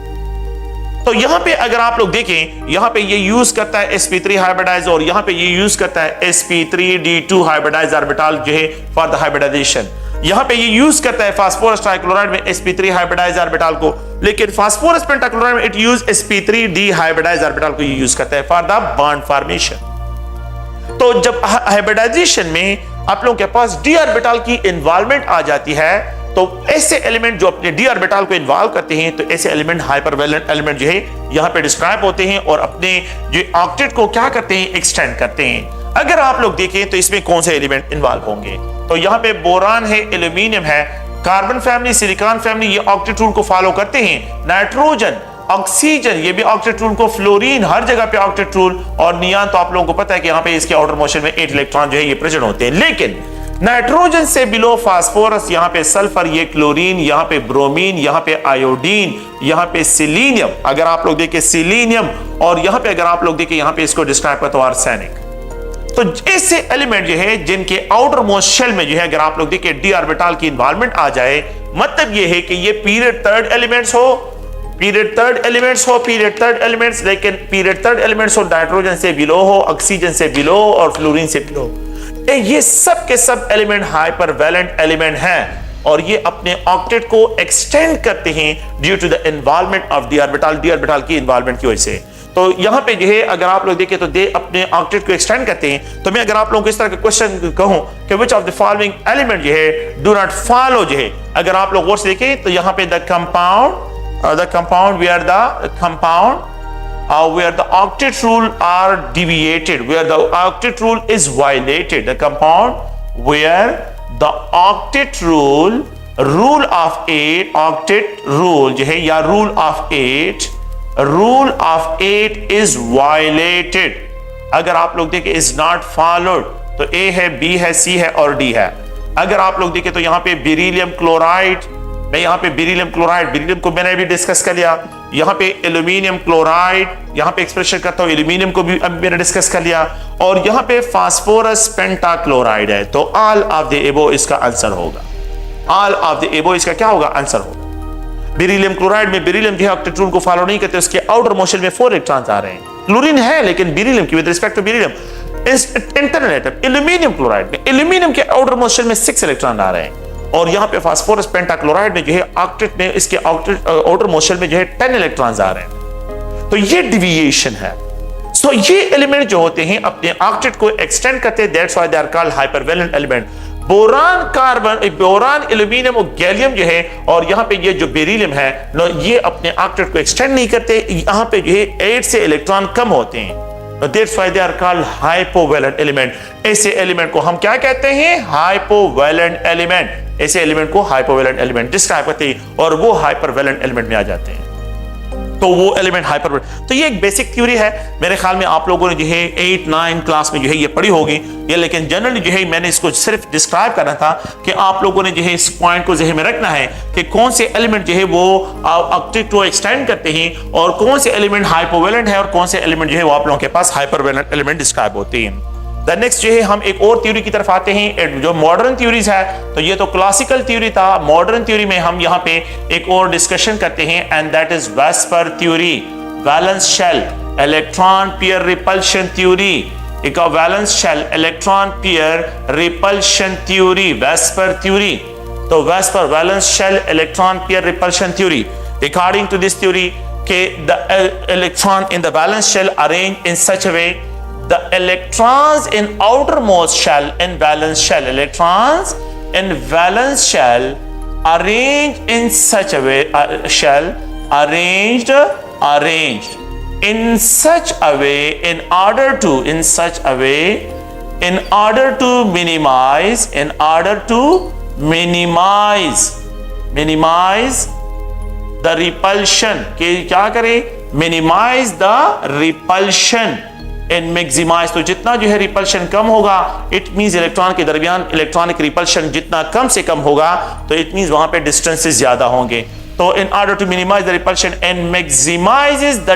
तो यहां पे अगर आप लोग देखें, यहां पे ये यूज करता है sp3 हाइब्रिडाइज, और यहां पे ये यूज करता है sp3d2 हाइब्रिडाइज ऑर्बिटल जो है फॉर द हाइब्रिडाइजेशन। यहां पे ये यूज करता है फास्फोरस ट्राइक्लोराइड में sp3 हाइब्रिडाइज ऑर्बिटल को, लेकिन फास्फोरस पेंटाक्लोराइड में it use sp3d hybridize orbital को यूज करता है फॉर द बॉन्ड फॉर्मेशन। तो जब हाइब्रिडाइजेशन में आप लोगों के पास d ऑर्बिटल की इन्वॉल्वमेंट आ जाती है, तो ऐसे एलिमेंट जो अपने d ऑर्बिटल को इन्वॉल्व करते हैं, तो ऐसे एलिमेंट हाइपरवैलेंट एलिमेंट जो है यहां पे डिस्क्राइब होते हैं और अपने जो ऑक्टेट को क्या करते हैं, एक्सटेंड करते हैं। अगर आप लोग देखें तो इसमें कौन से एलिमेंट इन्वॉल्व होंगे, तो यहाँ पे बोरान है, एल्यूमिनियम है, कार्बन फैमिली, सिलिकॉन फैमिली, ये ऑक्टेट रूल को फॉलो करते हैं। नाइट्रोजन, ऑक्सीजन, ये भी ऑक्टेट रूल को, फ्लोरीन हर जगह पे ऑक्टेट रूल, और नियान तो आप लोगों को पता है कि यहाँ पे इसके आउटर मोशन में 8 इलेक्ट्रॉन जो है ये प्रेजेंट होते हैं। लेकिन नाइट्रोजन से बिलो फास्फोरस, यहाँ पे सल्फर, ये क्लोरीन, यहाँ पे ब्रोमीन, यहाँ पे आयोडीन, यहाँ पे सिलीनियम, अगर आप लोग देखें सिलीनियम, और यहाँ पे अगर आप लोग देखें यहाँ पे इसको डिस्क्राइब करते हो आर्सेनिक। तो ऐसे एलिमेंट जो है जिनके आउटर मोस्ट शेल में जो है अगर आप लोग देखें डी ऑर्बिटल की इन्वॉल्वमेंट आ जाए, मतलब ये है कि ये पीरियड थर्ड एलिमेंट्स हो, पीरियड थर्ड एलिमेंट्स, लेकिन पीरियड थर्ड एलिमेंट्स हो नाइट्रोजन से बिलो हो, ऑक्सीजन से बिलो और फ्लोरीन से बिलो। ये सब के सब एलिमेंट हाइपरवैलेंट एलिमेंट हैं और ये अपने ऑक्टेट को एक्सटेंड करते हैं due to the involvement of D orbital की इन्वॉल्वमेंट की वजह से। तो यहाँ पे जो है अगर आप लोग देखें तो दे अपने ऑक्टेट को एक्सटेंड करते हैं। तो मैं अगर आप लोगों को इस तरह का क्वेश्चन कहूं कि which of the following element जो है डू नॉट फॉलो जो है, अगर आप लोग गौर से देखें तो यहाँ पे the compound where the octet rule are deviated, where the octet rule is violated, the compound where the octet rule of 8 octet rule जो है या rule of 8 is violated, अगर आप लोग देखें is not followed तो A है, B है, C है और D है। अगर आप लोग देखें तो यहाँ पे बेरिलियम क्लोराइड, मैं यहाँ पे बेरिलियम को मैंने भी डिस्कस कर लिया। यहाँ पे एल्यूमिनियम क्लोराइड, यहाँ पे एक्सप्रेशन करता हूँ, एल्यूमिनियम को भी अब मैंने डिस्कस कर लिया। और यहाँ पे फास्फोरस पेंटाक्लोराइड है। तो ऑल ऑफ द एबो इसका आंसर होगा। ऑल ऑफ द एबो इसका क्या होगा? आंसर होगा। बेरिलियम क्लोराइड में बेरिलियम जो है ऑक्टेट रूल को फॉलो नहीं करते, उसके आउटर मोशन में 4 इलेक्ट्रॉन्स आ रहे हैं। क्लोरीन है लेकिन बेरिलियम की with respect to beryllium internal atom. Aluminium chloride में एल्यूमिनियम के आउटर मोशन में 6 इलेक्ट्रॉन आ रहे हैं। और यहाँ पे फास्फोरस पेंटाक्लोराइड में जो है ऑक्टेट में इसके आउटर मोशन में जो है 10 इलेक्ट्रॉन्स आ रहे हैं। तो ये डिविएशन है। सो ये एलिमेंट जो होते हैं अपने ऑक्टेट को एक्सटेंड करते हैं, that's why they are called hypervalent element. Boron carbon, boron aluminium और गैलियम जो है और यहाँ पे ये जो बेरिलियम है ये अपने ऑक्टेट को एक्सटेंड नहीं करते, यहाँ पे जो है 8 से इलेक्ट्रॉन कम होते हैं। That's why they are called hypovalent element। ऐसे एलिमेंट को हम क्या कहते हैं? Hypovalent element. ऐसे एलिमेंट को हाइपोवैलेंट एलिमेंट डिस्क्राइब करते हैं और वो हाइपरवैलेंट एलिमेंट में आ जाते हैं। तो वो एलिमेंट हाइपरवैलेंट, तो ये एक बेसिक थ्योरी है। मेरे ख्याल में आप लोगों ने जो है 8-9 क्लास में जो है ये पढ़ी होगी ये, लेकिन जनरली जो है मैंने इसको सिर्फ डिस्क्राइब करना था कि आप लोगों ने जो है इस पॉइंट को ज़हन में रखना है कि कौन से एलिमेंट जो है वो ऑक्टेट को एक्सटेंड करते हैं और कौन से एलिमेंट हाइपोवैलेंट है और कौन से एलिमेंट जो है वो आप लोगों के पास हाइपरवैलेंट एलिमेंट डिस्क्राइब होते हैं। नेक्स्ट जो है हम एक और थ्योरी की तरफ आते हैं जो मॉडर्न थ्योरीज है। तो ये तो क्लासिकल थ्योरी था। मॉडर्न थ्योरी में हम यहाँ पे एक और डिस्कशन करते हैं and that is VSEPR theory, valence shell electron pair repulsion theory. एक valence shell electron pair repulsion theory, VSEPR theory. तो VSEPR valence shell electron pair repulsion theory, according to this theory के the electron in the valence shell arrange in such a way the electrons in outermost shell in valence shell, electrons in valence shell arranged in such a way, shell arranged in such a way in order to minimize the repulsion। के क्या करें? minimize the repulsion and maximize। तो जितना जो है repulsion कम होगा, it means electron के दरमियान इलेक्ट्रॉनिक रिपल्शन जितना कम से कम होगा तो इट मींस वहां पे डिस्टेंसेस ज्यादा होंगे। तो in order to minimise the repulsion and maximises the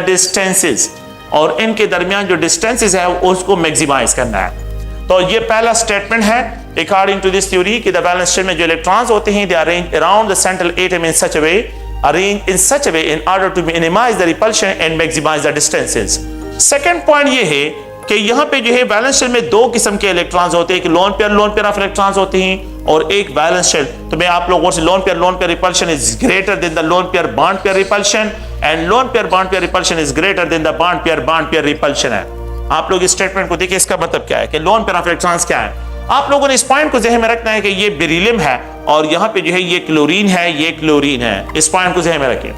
distances और इनके दरमियान जो डिस्टेंसेस है उसको मैक्सिमाइज करना है। तो ये पहला स्टेटमेंट है अकॉर्डिंग टू दिस थ्योरी कि द वैलेंस शेल में जो इलेक्ट्रॉन्स होते हैं they are arranged around the central atom in such a way, arranged in such a way in order to minimize the repulsion and maximize the distances। Second point ये है कि यहाँ पे जो है वैलेंस शेल में 2 किस्म के इलेक्ट्रॉन्स होते हैं, कि लोन पेयर ऑफ इलेक्ट्रॉन्स होते हैं और एक वैलेंस शेल। तो मैं आप लोगों से lone pair repulsion is greater than the lone pair bond pair repulsion and lone pair bond pair repulsion is greater than the bond pair repulsion है। आप लोग इस स्टेटमेंट को देखिए, इसका मतलब क्या है कि लोन पेयर ऑफ इलेक्ट्रॉन्स क्या है। आप लोगों ने इस पॉइंट को ज़हन में रखना है कि ये बेरिलियम है और यहाँ पे जो है ये क्लोरीन है, इस पॉइंट को ज़हन में रखें।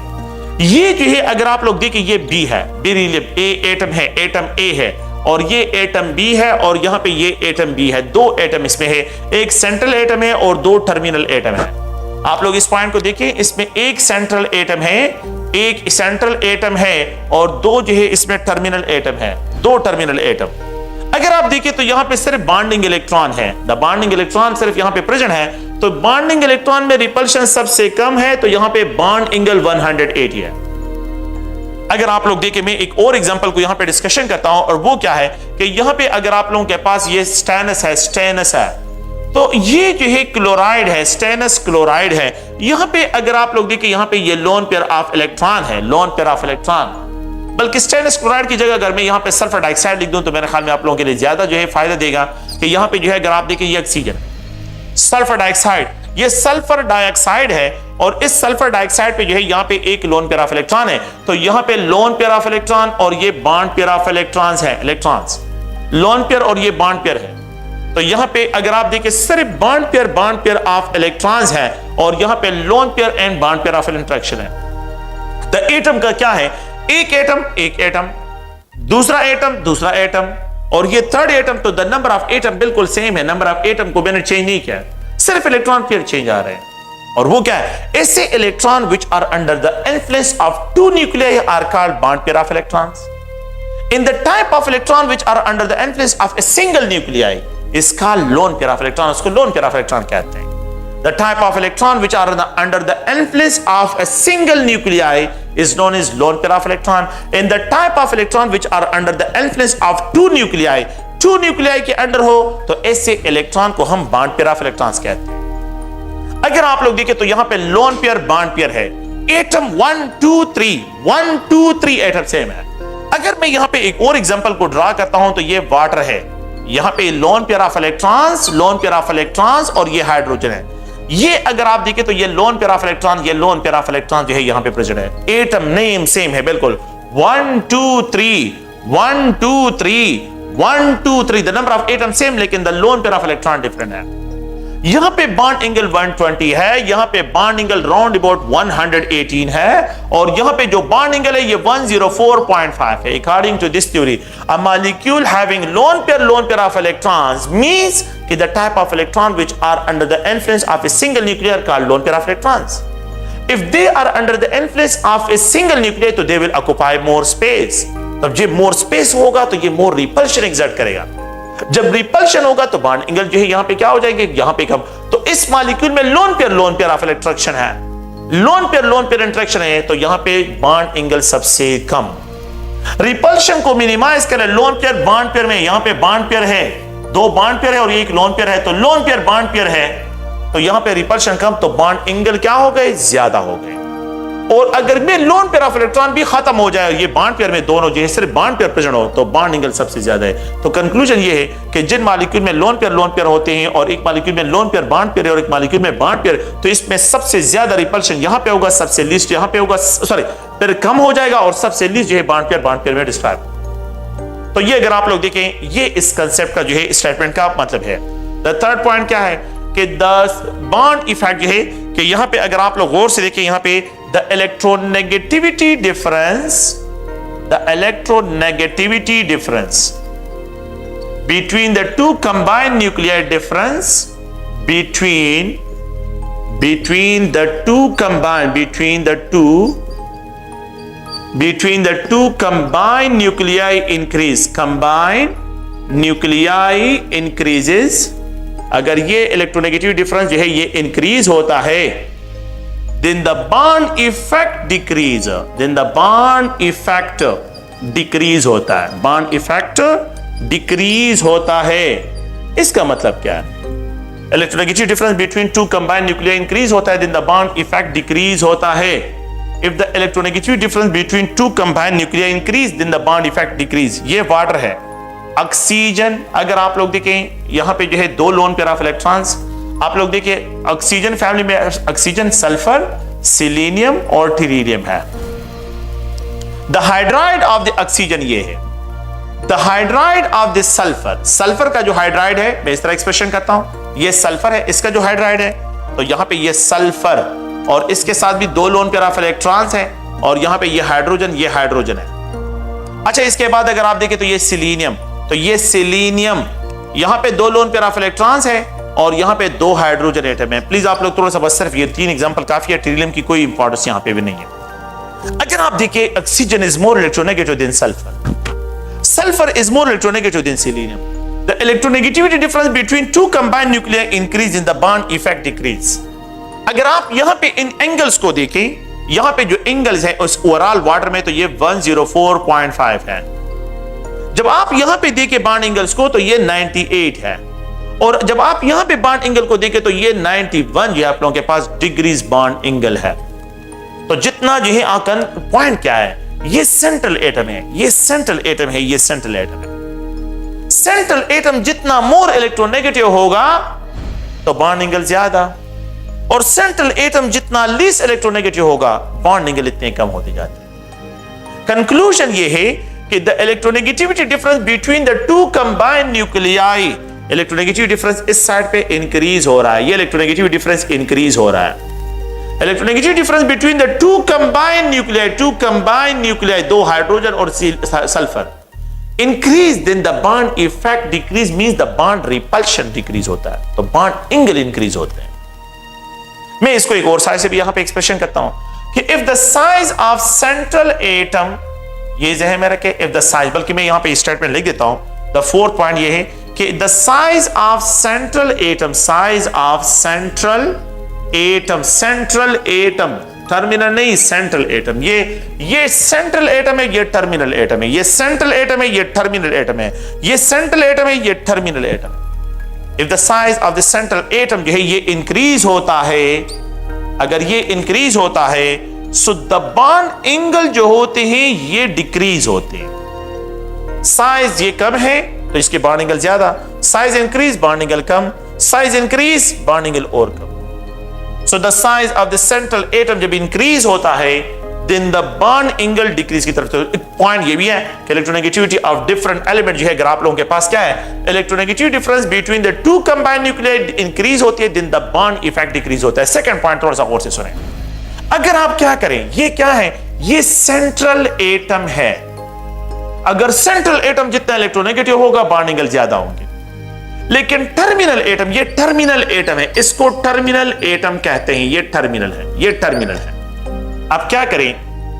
ये जो है अगर आप लोग देखें ये बी है, बेरिलियम एटम है, एटम ए है और ये एटम बी है और यहाँ पे ये एटम बी है। 2 एटम इसमें है, एक सेंट्रल एटम है और 2 टर्मिनल एटम है। आप लोग इस पॉइंट को देखिए, इसमें एक सेंट्रल एटम है और 2 जो है इसमें टर्मिनल एटम है, 2 टर्मिनल एटम। अगर आप देखिए तो यहाँ पे सिर्फ बॉन्डिंग इलेक्ट्रॉन है, द बॉन्डिंग इलेक्ट्रॉन सिर्फ यहाँ पे प्रेजेंट है। तो बॉन्डिंग इलेक्ट्रॉन में रिपल्शन सबसे कम है, तो यहाँ पे बॉन्ड एंगल 180 है। अगर आप लोग देखें, मैं एक और एग्जांपल को यहाँ पे डिस्कशन करता हूं और वो क्या है कि यहाँ पे अगर आप लोगों के पास ये स्टेनस है तो ये जो है क्लोराइड है, स्टेनस क्लोराइड है। यहाँ पे अगर आप लोग देखें, यहाँ पे ये लोन पेयर ऑफ इलेक्ट्रॉन है, बल्कि स्टेनस क्लोराइड की जगह अगर मैं यहाँ पे सल्फर डाइऑक्साइड लिख दूं तो मेरे ख्याल में आप लोगों के लिए ज्यादा जो है फायदा देगा कि यहाँ पे जो है अगर आप देखिए ये ऑक्सीजन, सल्फर डाइऑक्साइड, ये सल्फर डाइऑक्साइड है और इस सल्फर डाइऑक्साइड पे जो है यहाँ पे एक लोन पेयर ऑफ इलेक्ट्रॉन है, तो यहाँ पे लोन पेयर ऑफ इलेक्ट्रॉन और ये बॉन्ड पेयर ऑफ इलेक्ट्रॉन्स है, इलेक्ट्रॉन्स लोन पेयर और ये बॉन्ड पेयर है। तो यहाँ पे अगर आप देखिए सिर्फ बॉन्ड पेयर ऑफ इलेक्ट्रॉन्स है और यहाँ पे lone pair and bond pair of interaction है। द एटम का क्या है, एक एटम दूसरा एटम और ये थर्ड एटम, तो द नंबर ऑफ एटम बिल्कुल सेम है, नंबर ऑफ एटम को मैंने चेंज नहीं किया, सिर्फ इलेक्ट्रॉन पेयर चेंज आ रहे हैं। और वो क्या है, ऐसे electron which are under the influence of two nuclei are called bond pair of electrons. In the type of electron which are under the influence of a single nuclei is called lone pair of electron, उसको lone pair of electron कहते हैं। The type of electron which are under the influence of a single nuclei is known as lone pair of electron. In the type of electron which are under the influence of two nuclei के under हो तो ऐसे electron को हम bond pair of electrons कहते हैं। अगर आप लोग देखें तो यहां पे लोन पेयर बॉन्ड पेयर है, एटम 1 2 3 एटम सेम है। अगर मैं यहां पे एक और एग्जांपल को ड्रा करता हूं तो ये वाटर है, यहां पे लोन पेयर ऑफ इलेक्ट्रॉन्स और ये हाइड्रोजन है। ये अगर आप देखें तो ये लोन पेयर ऑफ इलेक्ट्रॉन जो है यहां पे प्रेजेंट है। एटम नेम सेम है बिल्कुल, 1 2 3 the number of atom same, लेकिन the lone pair of electron different है। यहां पे बॉन्ड एंगल 120 है, यहां पे बॉन्ड एंगल राउंड अबाउट 118 है और यहां पे जो बॉन्ड एंगल है ये 104.5 है। According to this theory a molecule having lone pair of electrons means कि the type of electron which are under the influence of a single nuclear called lone pair of electrons. If they are under the influence of a single nuclear तो they will occupy more space. तब जब more space होगा तो ये मोर repulsion exert करेगा। जब repulsion होगा तो बॉन्ड एंगल जो है यहां पे क्या हो जाएंगे, यहां पे कम। तो इस मॉलिक्यूल में लोन पेयर ऑफ इलेक्ट्रॉन है, लोन पेयर इंटरेक्शन है, तो यहां पे बॉन्ड एंगल सबसे कम। रिपल्शन को मिनिमाइज करें, लोन पेयर बॉन्ड पेयर में यहां पे बॉन्ड पेयर है, दो बॉन्ड पेयर है और एक लोन पेयर है, तो लोन पेयर बॉन्ड पेयर है तो यहां पे रिपल्शन कम, तो बॉन्ड एंगल क्या हो गए, ज्यादा हो गए। और अगर में लोन पेयर ऑफ इलेक्ट्रॉन भी खत्म हो जाए, ये बॉन्ड पेयर में दोनों जो है सिर्फ बॉन्ड पेयर प्रेजेंट हो, तो बॉन्ड एंगल सबसे ज्यादा है। तो कंक्लूजन ये है कि जिन मॉलिक्यूल में लोन पेयर होते हैं और एक मॉलिक्यूल में लोन पेयर बॉन्ड पेयर है और एक मॉलिक्यूल में बॉन्ड पेयर, तो इसमें सबसे ज्यादा रिपल्शन यहां पे होगा, सबसे लीस्ट यहां पे होगा, सॉरी फिर कम हो जाएगा और सबसे लीस्ट जो है बॉन्ड पेयर में डिस्क्राइब। तो ये अगर आप लोग देखें, ये इस कंसेप्ट का जो है स्टेटमेंट का मतलब है। द थर्ड पॉइंट क्या है कि द बॉन्ड इफेक्ट जो है कि यहां पे अगर आप लोग गौर से देखें, यहां पे the electronegativity difference between the two combined nuclei difference between the two combined nuclei increases। अगर ये इलेक्ट्रोनेगेटिव डिफरेंस जो है ये इंक्रीज होता है, then the bond effect decrease होता है, bond effect decrease होता है। इसका मतलब क्या है, electronegative difference between two combined nuclei increase होता है, then the bond effect decrease होता है। if the electronegativity difference between two combined nuclei increase then the bond effect decrease। ये वाटर है, ऑक्सीजन अगर आप लोग देखें यहां पे जो है दो लोन पेयर ऑफ इलेक्ट्रॉन्स, आप लोग देखिए ऑक्सीजन फैमिली में ऑक्सीजन सल्फर, सिलीनियम और टीरियम है। The hydride of the oxygen ये है, the hydride of the sulphur, sulphur का जो हाइड्राइड है मैं इस तरह एक्सप्रेशन करता हूं, ये सल्फर है, इसका जो हाइड्राइड है तो यहां पे ये सल्फर और इसके साथ भी दो लोन पेयर ऑफ इलेक्ट्रॉन्स हैं और यहां पे ये हाइड्रोजन है। अच्छा इसके बाद अगर आप देखें तो ये सिलीनियम, तो ये सिलीनियम यहां पे दो लोन पेयर ऑफ इलेक्ट्रॉन्स है और यहां पे दो हाइड्रोजन एटम है। प्लीज आप लोग थोड़ा सा बस सिर्फ ये तीन एग्जांपल काफी है, टीरियम की कोई इंपॉर्टेंस यहां पे भी नहीं है। अगर आप देखिए oxygen is more electronegative then sulphur, sulphur is more electronegative then selenium. The electronegativity difference between two combined nuclear increase in the bond effect decrease. अगर आप यहां पे इन एंगल्स को देखें, यहां पे जो एंगल्स है उस ओवरऑल वाटर में तो ये 104.5 है। जब आप यहां पे देखें बॉन्ड एंगल्स को तो ये 98 है और जब आप यहां पे बॉन्ड एंगल को देखें तो ये 91 जो है आप लोगों के पास डिग्रीज बॉन्ड एंगल है। तो जितना जो है आकन पॉइंट क्या है, ये सेंट्रल एटम है, ये सेंट्रल एटम है, ये सेंट्रल एटम है। सेंट्रल एटम जितना मोर इलेक्ट्रोनेगेटिव होगा तो बॉन्ड एंगल ज्यादा और सेंट्रल एटम जितना लीस्ट इलेक्ट्रोनेगेटिव होगा, बॉन्ड एंगल इतने कम होते जाते हैं। कंक्लूजन ये है कि the electronegativity difference between the two combined nuclei, electronegativity difference इस साइड पे इंक्रीज हो रहा है, ये इलेक्ट्रोनेगेटिविटी डिफरेंस इंक्रीज हो रहा है। Electronegativity difference between the two combined nuclei, दो हाइड्रोजन और sulphur, increase, then the bond effect decrease, means the bond repulsion decrease होता है, तो बॉन्ड एंगल इंक्रीज होते हैं। मैं इसको एक और साइज से भी यहां पे एक्सप्रेशन करता हूं कि if the size of central atom, ये जहन में रखे, इफ द साइज, बल्कि मैं यहां पे स्टेटमेंट लिख देता हूं, द फोर्थ पॉइंट ये है कि the size of central atom, size of central atom, terminal नहीं, सेंट्रल एटम, ये सेंट्रल एटम है, ये टर्मिनल एटम है, ये सेंट्रल एटम है, ये टर्मिनल एटम है, ये सेंट्रल एटम है, ये टर्मिनल एटम है। If the size of the central atom जो है ये इंक्रीज होता है, अगर ये इंक्रीज होता है, सो द बॉन्ड एंगल जो होते हैं ये डिक्रीज होते हैं। साइज ये कम है तो इसके बॉन्ड एंगल ज्यादा, साइज इंक्रीज बॉन्ड एंगल कम, साइज इंक्रीज बॉन्ड एंगल और कम। So the size of the central atom जब इंक्रीज होता है, then the bond angle decrease की तरफ। तो एक पॉइंट ये भी है कि इलेक्ट्रोनेगेटिविटी ऑफ डिफरेंट एलिमेंट जो है, अगर आप लोगों के पास क्या है, electronegativity difference between the two combined nuclei increase होती है, then the bond effect decrease होता है। सेकंड पॉइंट थोड़ा सा और से सुने। अगर आप क्या करें, ये क्या है, ये सेंट्रल एटम है, अगर सेंट्रल एटम जितना इलेक्ट्रोनेगेटिव होगा, बॉन्ड एंगल ज्यादा होंगे। लेकिन टर्मिनल एटम, ये टर्मिनल एटम है, इसको टर्मिनल एटम कहते हैं, ये टर्मिनल है, ये टर्मिनल है। अब क्या करें,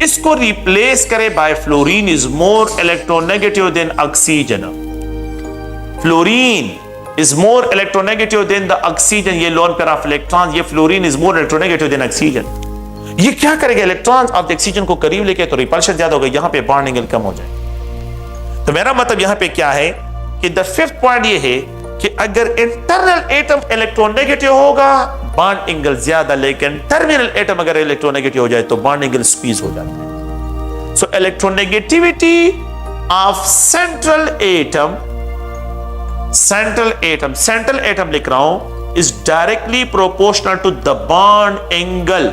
इसको रिप्लेस करें by fluorine is more electronegative than oxygen. Fluorine is more electronegative than the oxygen, ये लोन पेयर ऑफ इलेक्ट्रॉन, ये fluorine is more electronegative than oxygen. ये क्या करेगा, इलेक्ट्रॉन्स ऑफ द ऑक्सीजन को करीब लेके तो रिपल्शन ज्यादा होगा, यहां पे बॉन्ड एंगल कम हो जाए। तो मेरा मतलब यहां पे क्या है कि द फिफ्थ पॉइंट ये है कि अगर इंटरनल एटम इलेक्ट्रोनेगेटिव होगा, बॉन्ड एंगल ज्यादा, लेकिन टर्मिनल एटम अगर इलेक्ट्रोनेगेटिव हो जाए तो बॉन्ड एंगल स्क्वीज हो जाते हैं। So electronegativity of central atom लिख रहा हूं, is directly proportional to the bond angle.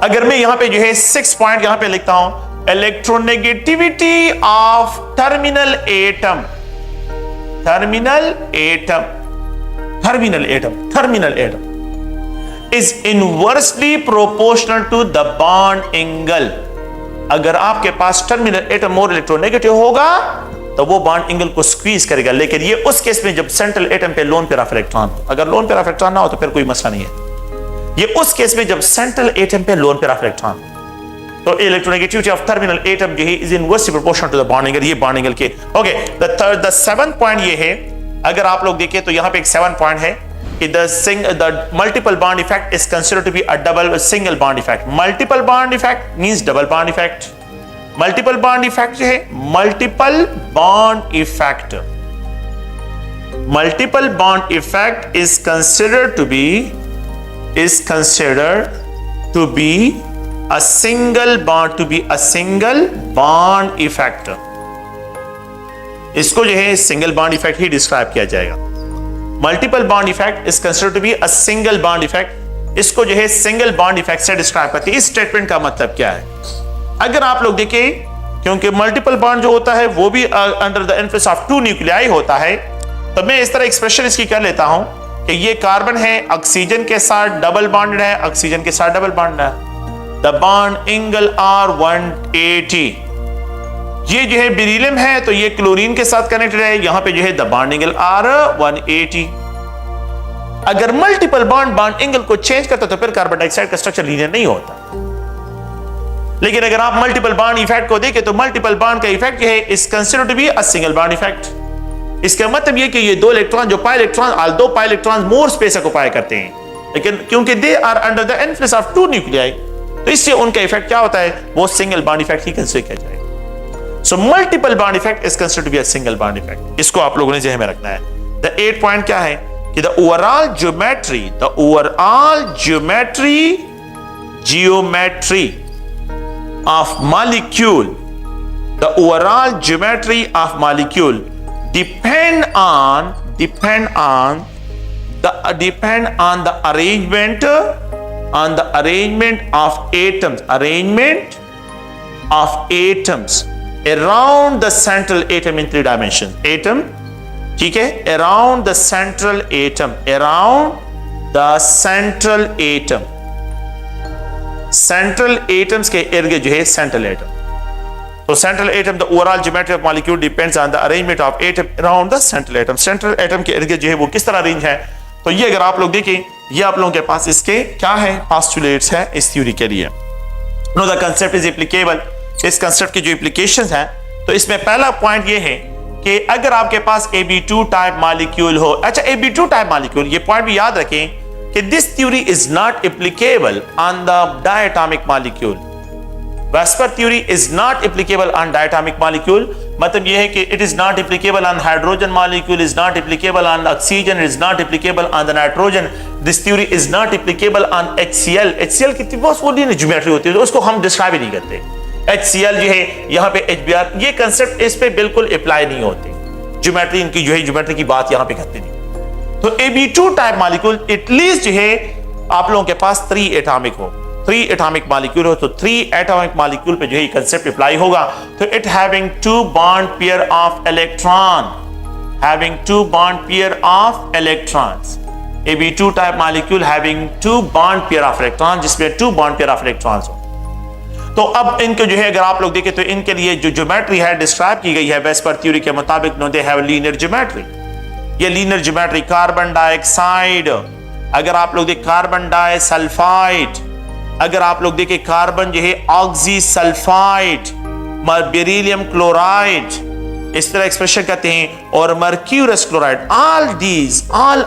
अगर मैं यहां पे जो है 6 पॉइंट यहां पे लिखता हूं, electronegativity of terminal atom is inversely proportional to the bond angle। अगर आपके पास टर्मिनल एटम मोर इलेक्ट्रोनेगेटिव होगा तो वो बॉन्ड एंगल को स्क्वीज करेगा, लेकिन ये उस केस में जब सेंट्रल एटम पे लोन पेयर ऑफ इलेक्ट्रॉन हो। अगर लोन पेयर ऑफ इलेक्ट्रॉन ना हो तो फिर कोई मसला नहीं है। ये उस केस में जब सेंट्रल एटम पे लोन पेयर ऑफ इलेक्ट्रॉन, तो इलेक्ट्रोनेगेटिविटी ऑफ टर्मिनल एटम जो है is inversely proportional to the bond angle, ये बॉन्ड एंगल के। ओके, द सेवंथ पॉइंट ये है, अगर आप लोग देखिए तो यहां पे एक 7 पॉइंट है कि the multiple bond effect is considered to be a double single bond effect. Multiple bond effect means double bond effect. Multiple bond effect जो है, multiple bond effect is considered to be a single bond effect। इसको जो है single bond effect ही describe किया जाएगा। Multiple bond effect is considered to be a single bond effect, इसको जो है सिंगल बॉन्ड इफेक्ट से डिस्क्राइब करते हैं। इस स्टेटमेंट का मतलब क्या है, अगर आप लोग देखें, क्योंकि मल्टीपल बॉन्ड जो होता है वो भी under the influence of 2 nuclei होता है, तो मैं इस तरह एक्सप्रेशन इसकी कर लेता हूं कि ये कार्बन है, ऑक्सीजन के साथ डबल बॉन्डेड है, ऑक्सीजन के साथ डबल बॉन्ड है, द बॉन्ड एंगल आर 180। ये जो है बेरिलियम है तो ये क्लोरीन के साथ कनेक्टेड है, यहां पे जो है द बॉन्ड एंगल आर 180। अगर मल्टीपल बॉन्ड एंगल को चेंज करता तो फिर कार्बन डाइऑक्साइड का स्ट्रक्चर लीनियर नहीं होता। लेकिन अगर आप मल्टीपल बॉन्ड इफेक्ट को देखें तो मल्टीपल बॉन्ड का इफेक्ट जो है is considered to be a single bond effect. इसका मतलब ये कि ये दो इलेक्ट्रॉन जो pi electron more space occupy करते हैं, लेकिन क्योंकि they are under the influence of 2 nuclei तो इससे उनका इफेक्ट क्या होता है, वो सिंगल बॉन्ड इफेक्ट ही कंसीडर किया जाएगा। So multiple bond effect is considered to be a single bond effect. इसको आप लोगों ने ज़हन में रखना है। द 8 पॉइंट क्या है कि the overall geometry of molecule depend on depend on the arrangement of atoms around the central atom in 3 dimensions. Atom, ठीक है, around the central atom, central atoms के इर्द जो है central atom. So central atom, the overall geometry of molecule depends on the arrangement of atom around the central atom. Central atom के इर्द जो है वो किस तरह अरेंज है? तो ये अगर आप लोग देखें, ये आप लोगों के पास इसके क्या है, postulates है इस थ्योरी के लिए. No, the concept is applicable. इस कंसेप्ट की जो एप्लीकेशंस हैं, तो इसमें पहला पॉइंट ये है कि अगर आपके पास Ab2 टाइप मॉलिक्यूल हो, अच्छा Ab2 टाइप मॉलिक्यूल, ये पॉइंट भी याद रखें कि this theory is not applicable on the diatomic molecule. VSEPR theory is not applicable on diatomic molecule. मतलब यह है कि it is not applicable on hydrogen molecule, is not applicable on oxygen, is not applicable on the nitrogen. This theory is not applicable on HCl. HCl की बहुत वो geometry होती है, तो उसको हम डिस्क्राइब ही नहीं करते. HCl जो है, यहाँ पे HBr, ये कंसेप्ट इस पे बिल्कुल अप्लाई नहीं होते. ज्योमेट्री इनकी जो है, ज्योमेट्री की बात यहाँ पे करते नहीं. तो Ab2 टाइप मॉलिक्यूल एटलीस्ट जो है आप लोगों के पास 3 एटॉमिक हो, 3 एटॉमिक मॉलिक्यूल हो, तो 3 एटॉमिक मॉलिक्यूल पे जो है कंसेप्ट अप्लाई होगा. तो it having 2 bond pair of electron, Ab2 type molecule having 2 bond pair of electron, जिसमें 2 बॉन्ड पेयर ऑफ इलेक्ट्रॉन्स हो. तो अब इनको जो है अगर आप लोग देखें तो इनके लिए जो ज्योमेट्री है डिस्क्राइब की गई है वेस्पर थ्योरी के मुताबिक, no they have linear geometry. ये लीनियर ज्योमेट्री, कार्बन डाइऑक्साइड, अगर आप लोग देखें कार्बन डाइसल्फाइड, अगर आप लोग देखें कार्बन जो है ऑक्सी सल्फाइड, बेरिलियम क्लोराइड, इस तरह एक्सप्रेशन करते हैं, और mercurous chloride, all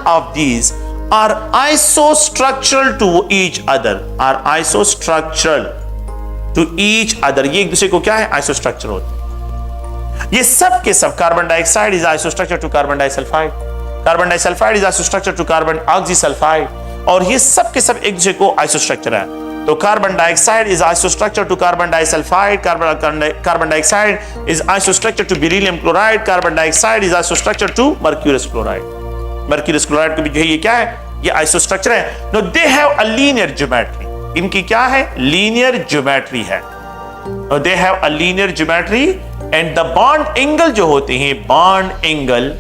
of these are isostructural to each other, ये एक दूसरे को क्या है, आइसोस्ट्रक्चर होते हैं. ये सब के सब, carbon dioxide is isostructure to carbon disulphide, carbon disulphide is isostructure to carbon oxysulphide, और ये सब के सब एक दूसरे को आइसोस्ट्रक्चर है. तो carbon dioxide is isostructure to carbon disulphide, carbon dioxide is isostructure to beryllium chloride, carbon dioxide is isostructure to mercurous chloride. Mercurous chloride को भी जो है ये क्या है, ये आइसोस्ट्रक्चर है. No they have a linear geometry, इनकी क्या है, लीनियर ज्योमेट्री है. They have a linear geometry and the bond angle जो होते हैं, बॉन्ड एंगल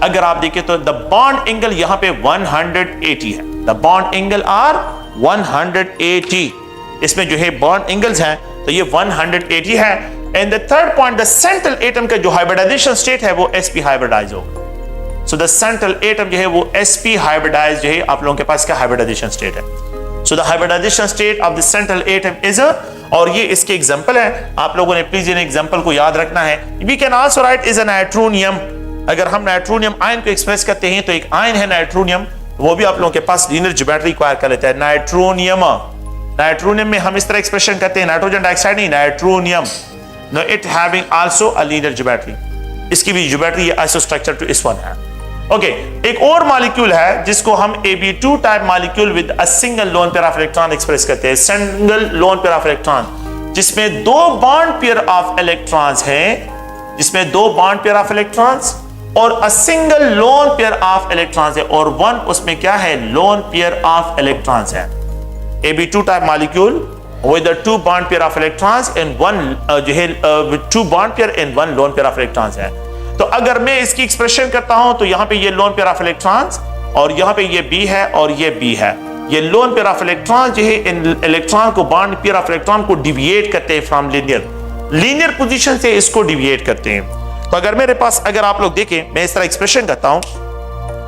अगर आप देखें तो द बॉन्ड एंगल यहां पे 180 है. द बॉन्ड एंगल आर 180, इसमें जो है बॉन्ड एंगल्स हैं तो ये 180 है. And the third point, the central atom का जो हाइब्रिडाइजेशन स्टेट है वो sp हाइब्रिडाइज होगा. सो द सेंट्रल एटम जो है वो sp हाइब्रिडाइज जो है आप लोगों के पास का हाइब्रिडाइजेशन स्टेट है. So the hybridization state of the central atom is a, और ये इसके एग्जांपल है, आप लोगों ने प्लीज इन एग्जांपल को याद रखना है. We can also write is a nitronium. अगर हम नाइट्रोनियम आयन को एक्सप्रेस करते हैं तो एक आयन है नाइट्रोनियम, वो भी आप लोगों के पास लीनियर ज्योमेट्री रिक्वायर कर लेता है. नाइट्रोनियम में हम इस तरह एक्सप्रेशन करते हैं, नाइट्रोजन डाइऑक्साइड नहीं, nitronium. No it having also a linear geometry, इसकी भी ज्योमेट्री आइसोस्ट्रक्चर टू इस वन है. ओके, एक और मॉलिक्यूल है जिसको हम Ab2 type molecule with a single lone pair of electron express करते हैं. Single lone pair of electron, जिसमें 2 बॉन्ड पेयर ऑफ इलेक्ट्रॉन्स हैं, जिसमें 2 बॉन्ड पेयर ऑफ इलेक्ट्रॉन्स और अ single lone pair of electrons है, और 1 उसमें क्या है, लोन पेयर ऑफ इलेक्ट्रॉन्स है. Ab2 type molecule with the 2 bond pair of electrons and 1 जो है with 2 bond pair and 1 lone pair of electrons है. तो अगर मैं इसकी एक्सप्रेशन करता हूं तो यहां पे ये लोन पेयर ऑफ इलेक्ट्रॉन्स और यहां पे ये B है और ये B है. ये लोन पेयर ऑफ इलेक्ट्रॉन जो है इन इलेक्ट्रॉन को, बॉन्ड पेयर ऑफ इलेक्ट्रॉन को डिविएट करते हैं फ्रॉम लीनियर पोजीशन से, इसको डिविएट करते हैं. तो अगर मेरे पास, अगर आप लोग देखें, मैं इस तरह एक्सप्रेशन करता हूं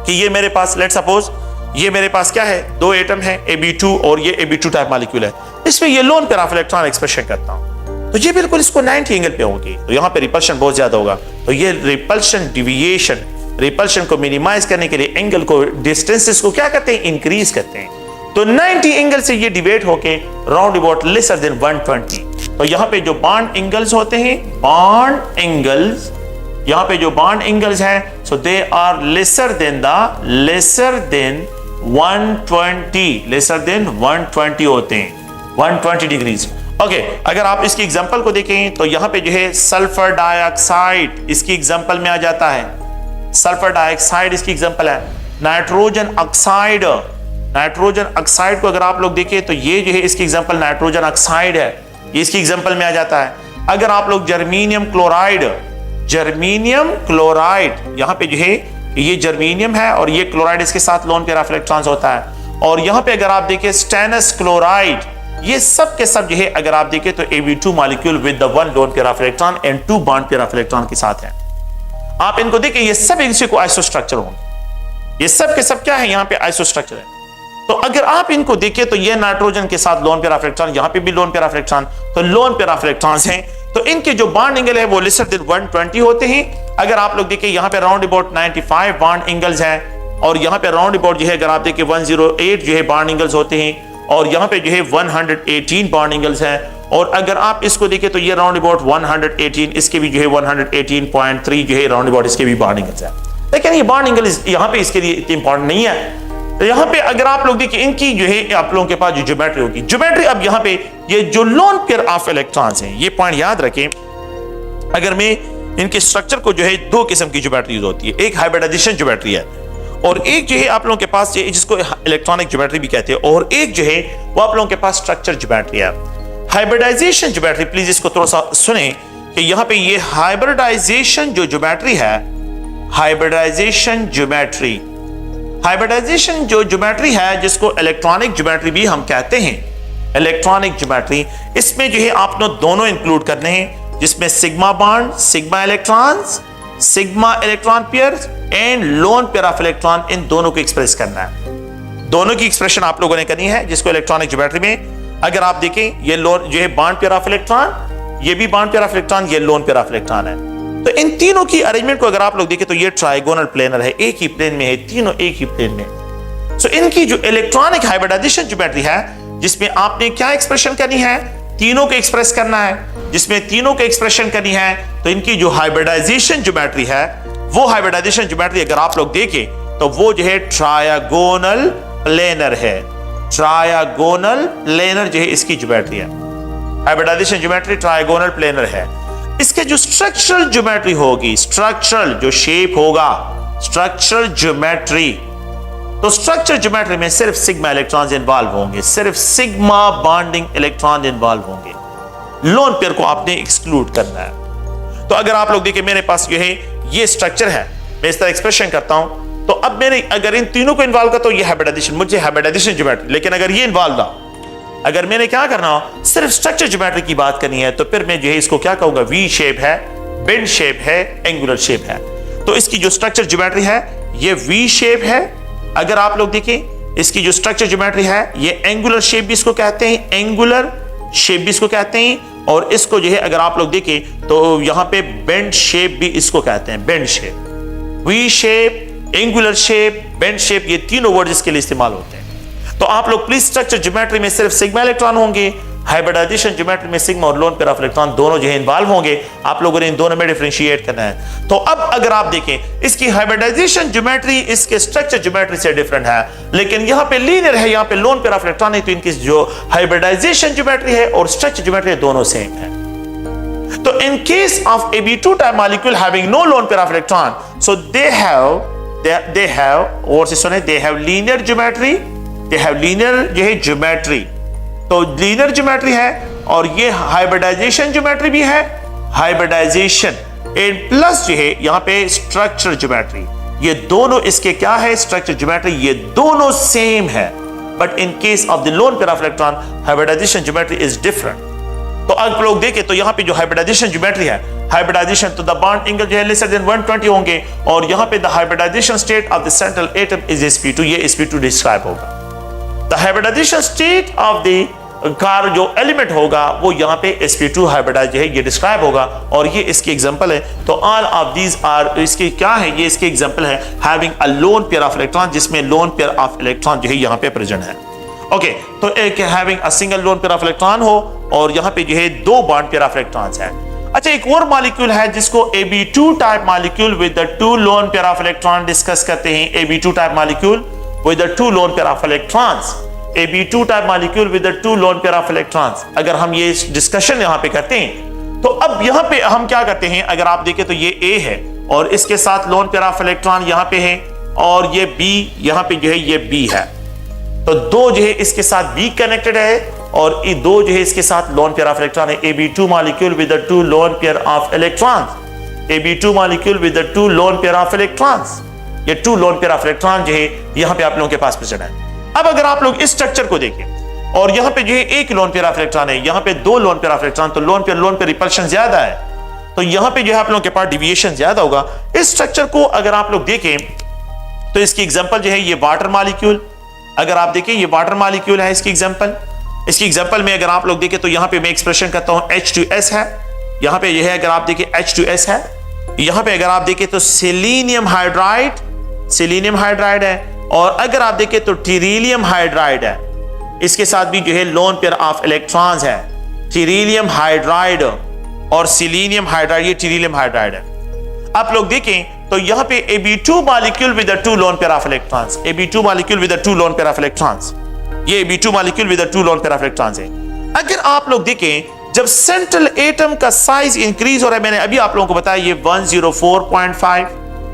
कि ये मेरे पास, लेट सपोज ये मेरे पास क्या है, 2 एटम है Ab2 और ये Ab2 टाइप मॉलिक्यूल है, इसमें ये lone pair of electron expression करता हूं तो ये बिल्कुल इसको 90 एंगल पे होगी, तो यहां पे रिपल्शन बहुत ज्यादा होगा. तो ये रिपल्शन डिविएशन, रिपल्शन को मिनिमाइज करने के लिए एंगल को, डिस्टेंसेस को क्या करते हैं, इंक्रीज करते हैं. तो 90 एंगल से ये डिवाइड होके राउंड अबाउट लेसर देन 120. तो यहां पे जो बॉन्ड एंगल्स होते हैं, बॉन्ड एंगल्स, यहां पे जो बॉन्ड एंगल्स हैं, सो दे आर लेसर देन 120 होते हैं, 120 डिग्रीज. ओके, अगर आप इसकी एग्जांपल को देखें तो यहां पे जो है सल्फर डाइऑक्साइड इसकी एग्जांपल में आ जाता है. सल्फर डाइऑक्साइड इसकी एग्जांपल है. Nitrogen oxide. नाइट्रोजन ऑक्साइड को अगर आप लोग देखें तो ये जो है इसकी एग्जांपल नाइट्रोजन ऑक्साइड है, ये इसकी एग्जांपल में आ जाता है। अगर आप लोग जर्मीनियम क्लोराइड, यहां पे जो है ये जर्मीनियम है और ये क्लोराइड, इसके साथ लोन पेयर ऑफ इलेक्ट्रॉन्स होता है। और यहां पे अगर आप देखें स्टेनस क्लोराइड, ये सब के सब जो है अगर आप देखें तो Ab2 molecule with the 1 loan pair of electron and 2 bond pair of electron के साथ है। आप इनको देखें, ये सब एक दूसरे को आइसोस्ट्रक्चर होंगे, ये सब के सब क्या है, यहां पे आइसोस्ट्रक्चर है। तो अगर आप इनको देखें तो ये नाइट्रोजन के साथ लोन पेयर ऑफ इलेक्ट्रॉन, यहां पे भी लोन पेयर ऑफ इलेक्ट्रॉन, तो लोन पेयर ऑफ इलेक्ट्रॉन्स हैं। तो इनके जो बॉन्ड एंगल है वो लेसर देन 120 होते हैं। अगर आप लोग देखें यहां पे राउंड अबाउट 95 बॉन्ड एंगल्स हैं और यहां पे राउंड अबाउट जो है अगर आप देखें 108 जो है बॉन्ड एंगल्स होते हैं और यहां पे जो है 118 बॉन्ड एंगल्स हैं। और अगर आप इसको देखें तो ये राउंड अबाउट 118, इसके भी जो है 118.3 जो है राउंड अबाउट इसके भी बॉन्ड एंगल्स हैं। लेकिन ये बॉन्ड एंगल यहां पे इसके लिए इतनी इंपॉर्टेंट नहीं है। तो यहां पे अगर आप लोग देखिए इनकी जो है आप लोगों के पास जो ज्योमेट्री होगी, ज्योमेट्री अब यहां पे ये जो लोन पेयर ऑफ इलेक्ट्रॉन्स हैं, ये पॉइंट याद रखें। अगर मैं इनके स्ट्रक्चर को जो है दो किस्म की ज्योमेट्री होती है, एक हाइब्रिडाइजेशन ज्योमेट्री है और एक जो है आप लोगों के पास जिसको इलेक्ट्रॉनिक ज्योमेट्री भी कहते हैं, और एक जो है वो आप लोगों के पास स्ट्रक्चर ज्योमेट्री है। हाइब्रिडाइजेशन ज्योमेट्री, प्लीज इसको थोड़ा सा सुने कि यहां पे ये हाइब्रिडाइजेशन जो ज्योमेट्री है, हाइब्रिडाइजेशन ज्योमेट्री, हाइब्रिडाइजेशन जो ज्योमेट्री है जिसको इलेक्ट्रॉनिक ज्योमेट्री भी हम कहते हैं, इलेक्ट्रॉनिक ज्योमेट्री, इसमें जो है आपने दोनों इंक्लूड करने हैं, जिसमें sigma bond, sigma electrons, sigma electron pair and lone pair of electron, इन दोनों को एक्सप्रेस करना है। दोनों की एक्सप्रेशन आप लोगों ने करनी है, जिसको इलेक्ट्रॉनिक ज्योमेट्री में अगर आप देखें ये लोन जो है बॉन्ड पेयर ऑफ इलेक्ट्रॉन, ये भी बॉन्ड पेयर ऑफ इलेक्ट्रॉन, ये लोन पेयर ऑफ इलेक्ट्रॉन है। तो इन तीनों की अरेंजमेंट को अगर आप लोग देखें तो ये ट्राइगोनल प्लेनर है, एक ही प्लेन में है, तीनों एक ही प्लेन में। सो इनकी जो इलेक्ट्रॉनिक हाइब्रिडाइजेशन ज्योमेट्री है जिसमें आपने क्या एक्सप्रेशन करनी है, तीनों को एक्सप्रेस करना है, जिसमें तीनों को एक्सप्रेशन करनी है, तो इनकी जो हाइब्रिडाइजेशन ज्योमेट्री है वो हाइब्रिडाइजेशन ज्योमेट्री अगर आप लोग देखें तो वो जो है ट्रायगोनल प्लेनर है, ट्रायगोनल प्लेनर जो है इसकी ज्योमेट्री है। हाइब्रिडाइजेशन ज्योमेट्री ट्रायगोनल प्लेनर है। इसके जो स्ट्रक्चरल ज्योमेट्री होगी, स्ट्रक्चरल जो शेप होगा, स्ट्रक्चरल ज्योमेट्री, तो स्ट्रक्चर ज्योमेट्री में सिर्फ सिग्मा इलेक्ट्रॉन्स इन्वॉल्व होंगे, सिर्फ सिग्मा बॉन्डिंग इलेक्ट्रॉन इन्वॉल्व होंगे, लोन पेयर को आपने एक्सक्लूड करना है। तो अगर आप लोग देखिए मेरे पास जो है ये स्ट्रक्चर है, मैं इस तरह एक्सप्रेशन करता हूं, तो अब मैंने अगर इन तीनों को इन्वॉल्व करता हूं, ये हाइब्रिडाइजेशन, मुझे हाइब्रिडाइजेशन ज्योमेट्री, लेकिन अगर ये इन्वॉल्व ना, अगर मैंने क्या करना हो सिर्फ स्ट्रक्चर ज्योमेट्री की बात करनी है, तो फिर मैं जो है इसको क्या कहूंगा, वी शेप है, बेंड शेप है, एंगुलर शेप है। तो इसकी जो स्ट्रक्चर ज्योमेट्री है ये वी शेप है। अगर आप लोग देखें इसकी जो स्ट्रक्चर ज्योमेट्री है ये एंगुलर शेप भी इसको कहते हैं, एंगुलर शेप भी इसको कहते हैं, और इसको जो है अगर आप लोग देखें तो यहां पे बेंड शेप भी इसको कहते हैं, bend shape, we shape, angular shape, bend shape, ये तीनों वर्ड इसके लिए इस्तेमाल होते हैं। तो आप लोग प्लीज स्ट्रक्चर ज्योमेट्री में सिर्फ सिग्मा इलेक्ट्रॉन होंगे, हाइब्रिडाइजेशन ज्योमेट्री में सिग्मा और लोन पेयर ऑफ इलेक्ट्रॉन दोनों जो है इन्वॉल्व होंगे, आप लोगों ने इन दोनों में डिफरेंशिएट करना है। तो अब अगर आप देखें इसकी हाइब्रिडाइजेशन ज्योमेट्री इसके स्ट्रक्चर ज्योमेट्री से डिफरेंट है, लेकिन यहां पे लीनियर है, यहां पे लोन पेयर ऑफ इलेक्ट्रॉन है, तो इनकी जो हाइब्रिडाइजेशन ज्योमेट्री है और स्ट्रक्चर ज्योमेट्री दोनों सेम है। तो इन case of Ab2 type molecule having no lone pair of electron, so they have और से सुने, they have linear geometry, they have linear जो है ज्योमेट्री, तो लीनियर ज्योमेट्री है, और ये हाइब्रिडाइजेशन ज्योमेट्री भी है, हाइब्रिडाइजेशन एंड प्लस जो है यहां पे स्ट्रक्चर ज्योमेट्री, ये दोनों इसके क्या है, स्ट्रक्चर ज्योमेट्री, ये दोनों सेम है, but in case of the lone pair of electron hybridization geometry is different. तो आप लोग देखें तो यहां पे जो हाइब्रिडाइजेशन ज्योमेट्री है, हाइब्रिडाइजेशन तो द बॉन्ड एंगल जो है लेसर देन 120 होंगे, और यहां पे the hybridization state of the central atom is sp2, ये sp2 डिस्क्राइब होगा। The hybridization state of the car जो एलिमेंट होगा वो यहां पे sp2 हाइब्रिडाइज है, ये डिस्क्राइब होगा, और ये इसकी एग्जांपल है। तो ऑल ऑफ दीज आर, इसके क्या है, ये इसके एग्जांपल है having a loan pair of electron, जिसमें लोन पेयर ऑफ इलेक्ट्रॉन जो है यहां पे प्रेजेंट है। ओके, तो एक having a single lone pair of electron हो, और यहां पे जो है दो बॉन्ड पेयर ऑफ इलेक्ट्रॉन्स है। अच्छा, एक और मॉलिक्यूल है जिसको Ab2 type molecule with the 2 loan pair of electron discuss करते हैं। Ab2 type molecule with the 2 loan pair of electrons, Ab2 type molecule with the 2 loan pair of electrons, अगर हम ये डिस्कशन यहां पे करते हैं, तो अब यहां पे हम क्या करते हैं, अगर आप देखें तो ये A है और इसके साथ लोन पेयर ऑफ इलेक्ट्रॉन यहां पे है, और ये B यहां पे जो है ये B है, तो दो जो है इसके साथ B कनेक्टेड है और ये दो जो है इसके साथ लोन पेयर ऑफ इलेक्ट्रॉन है, Ab2 molecule with the 2 loan pair of electrons, Ab2 molecule with the 2 loan pair of electrons. ये 2 लोन पेयर ऑफ इलेक्ट्रॉन जो है यहां पे आप लोगों के पास प्रेजेंट है। अब अगर आप लोग इस स्ट्रक्चर को देखें और यहां पे जो है एक लोन पेयर ऑफ इलेक्ट्रॉन है, यहां पे 2 लोन पेयर ऑफ इलेक्ट्रॉन, तो लोन पे रिपल्शन ज्यादा है, तो यहां पे जो है आप लोगों के पास डिविएशन ज्यादा होगा। इस स्ट्रक्चर को अगर आप लोग देखें तो इसकी एग्जांपल जो है ये वाटर मॉलिक्यूल, अगर आप देखें ये वाटर मॉलिक्यूल है इसकी एग्जांपल। इसकी एग्जांपल में अगर आप लोग देखें तो यहां पे मैं एक्सप्रेशन करता हूं H2S है, यहां पे ये है अगर आप देखें H2S है, यहां पे अगर आप देखें तो सेलेनियम हाइड्राइड है, और अगर आप देखें तो टीरिलियम हाइड्राइड है, इसके साथ भी जो है लोन पेयर ऑफ इलेक्ट्रॉन्स है, टीरिलियम हाइड्राइड और सेलेनियम हाइड्राइड, ये टीरिलियम हाइड्राइड है। आप लोग देखें तो यहां पे Ab2 molecule with the 2 loan pair of electrons, Ab2 molecule with the 2 loan pair of electrons, ये Ab2 molecule with the 2 loan pair of electrons है। अगर आप लोग देखें जब सेंट्रल एटम का साइज इंक्रीज हो रहा है, मैंने अभी आप लोगों को बताया ये 104.5,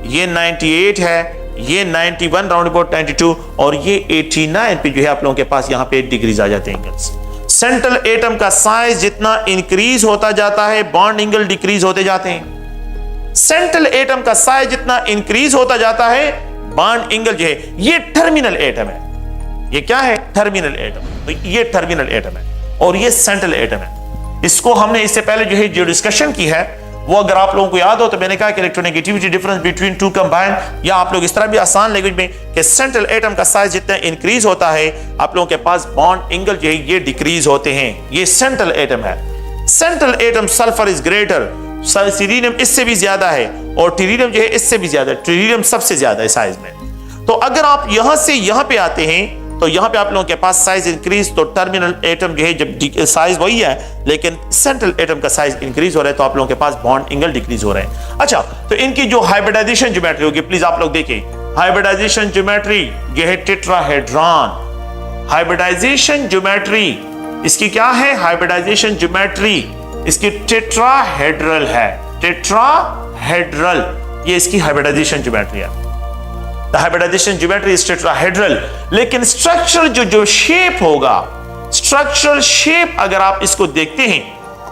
ये 98 है, ये 91 राउंड अबाउट 92 और ये 89 पे जो है आप लोगों के पास यहां पे डिग्रीज आ जाते हैं एंगल्स। सेंट्रल एटम का साइज जितना इंक्रीज होता जाता है बॉन्ड एंगल डिक्रीज होते जाते हैं। सेंट्रल एटम का साइज जितना इंक्रीज होता जाता है बॉन्ड एंगल जो है, ये टर्मिनल एटम है, ये क्या है टर्मिनल एटम, तो ये टर्मिनल एटम है और ये सेंट्रल एटम है। इसको हमने इससे पहले जो है जो डिस्कशन की है वो अगर आप लोगों को याद हो तो मैंने कहा कि इलेक्ट्रोनेगेटिविटी डिफरेंस बिटवीन 2 कंबाइन, या आप लोग इस तरह भी आसान लैंग्वेज में कि सेंट्रल एटम का साइज जितना इंक्रीज होता है आप लोगों के पास बॉन्ड एंगल जो है ये डिक्रीज होते हैं। ये सेंट्रल एटम है। Central atom sulphur is greater, cerium इससे भी ज्यादा है और टीरियम जो है इससे भी ज्यादा, टीरियम सबसे ज्यादा है साइज में। तो अगर आप यहां से यहां पे आते हैं तो यहां पे आप लोगों के पास साइज इंक्रीज, तो टर्मिनल एटम जो है जब साइज वही है लेकिन सेंट्रल एटम का साइज इंक्रीज हो रहा है तो आप लोगों के पास बॉन्ड एंगल डिक्रीज हो रहे हैं। अच्छा, तो इनकी जो हाइब्रिडाइजेशन ज्योमेट्री होगी प्लीज आप लोग देखें। हाइब्रिडाइजेशन ज्योमेट्री ये है टेट्राहेड्रॉन। हाइब्रिडाइजेशन ज्योमेट्री इसकी क्या है, हाइब्रिडाइजेशन ज्योमेट्री इसकी टेट्राहेड्रल है, टेट्राहेड्रल ये इसकी हाइब्रिडाइजेशन ज्योमेट्री है। The hybridization geometry is tetrahedral, लेकिन स्ट्रक्चर जो शेप होगा, स्ट्रक्चरल शेप अगर आप इसको देखते हैं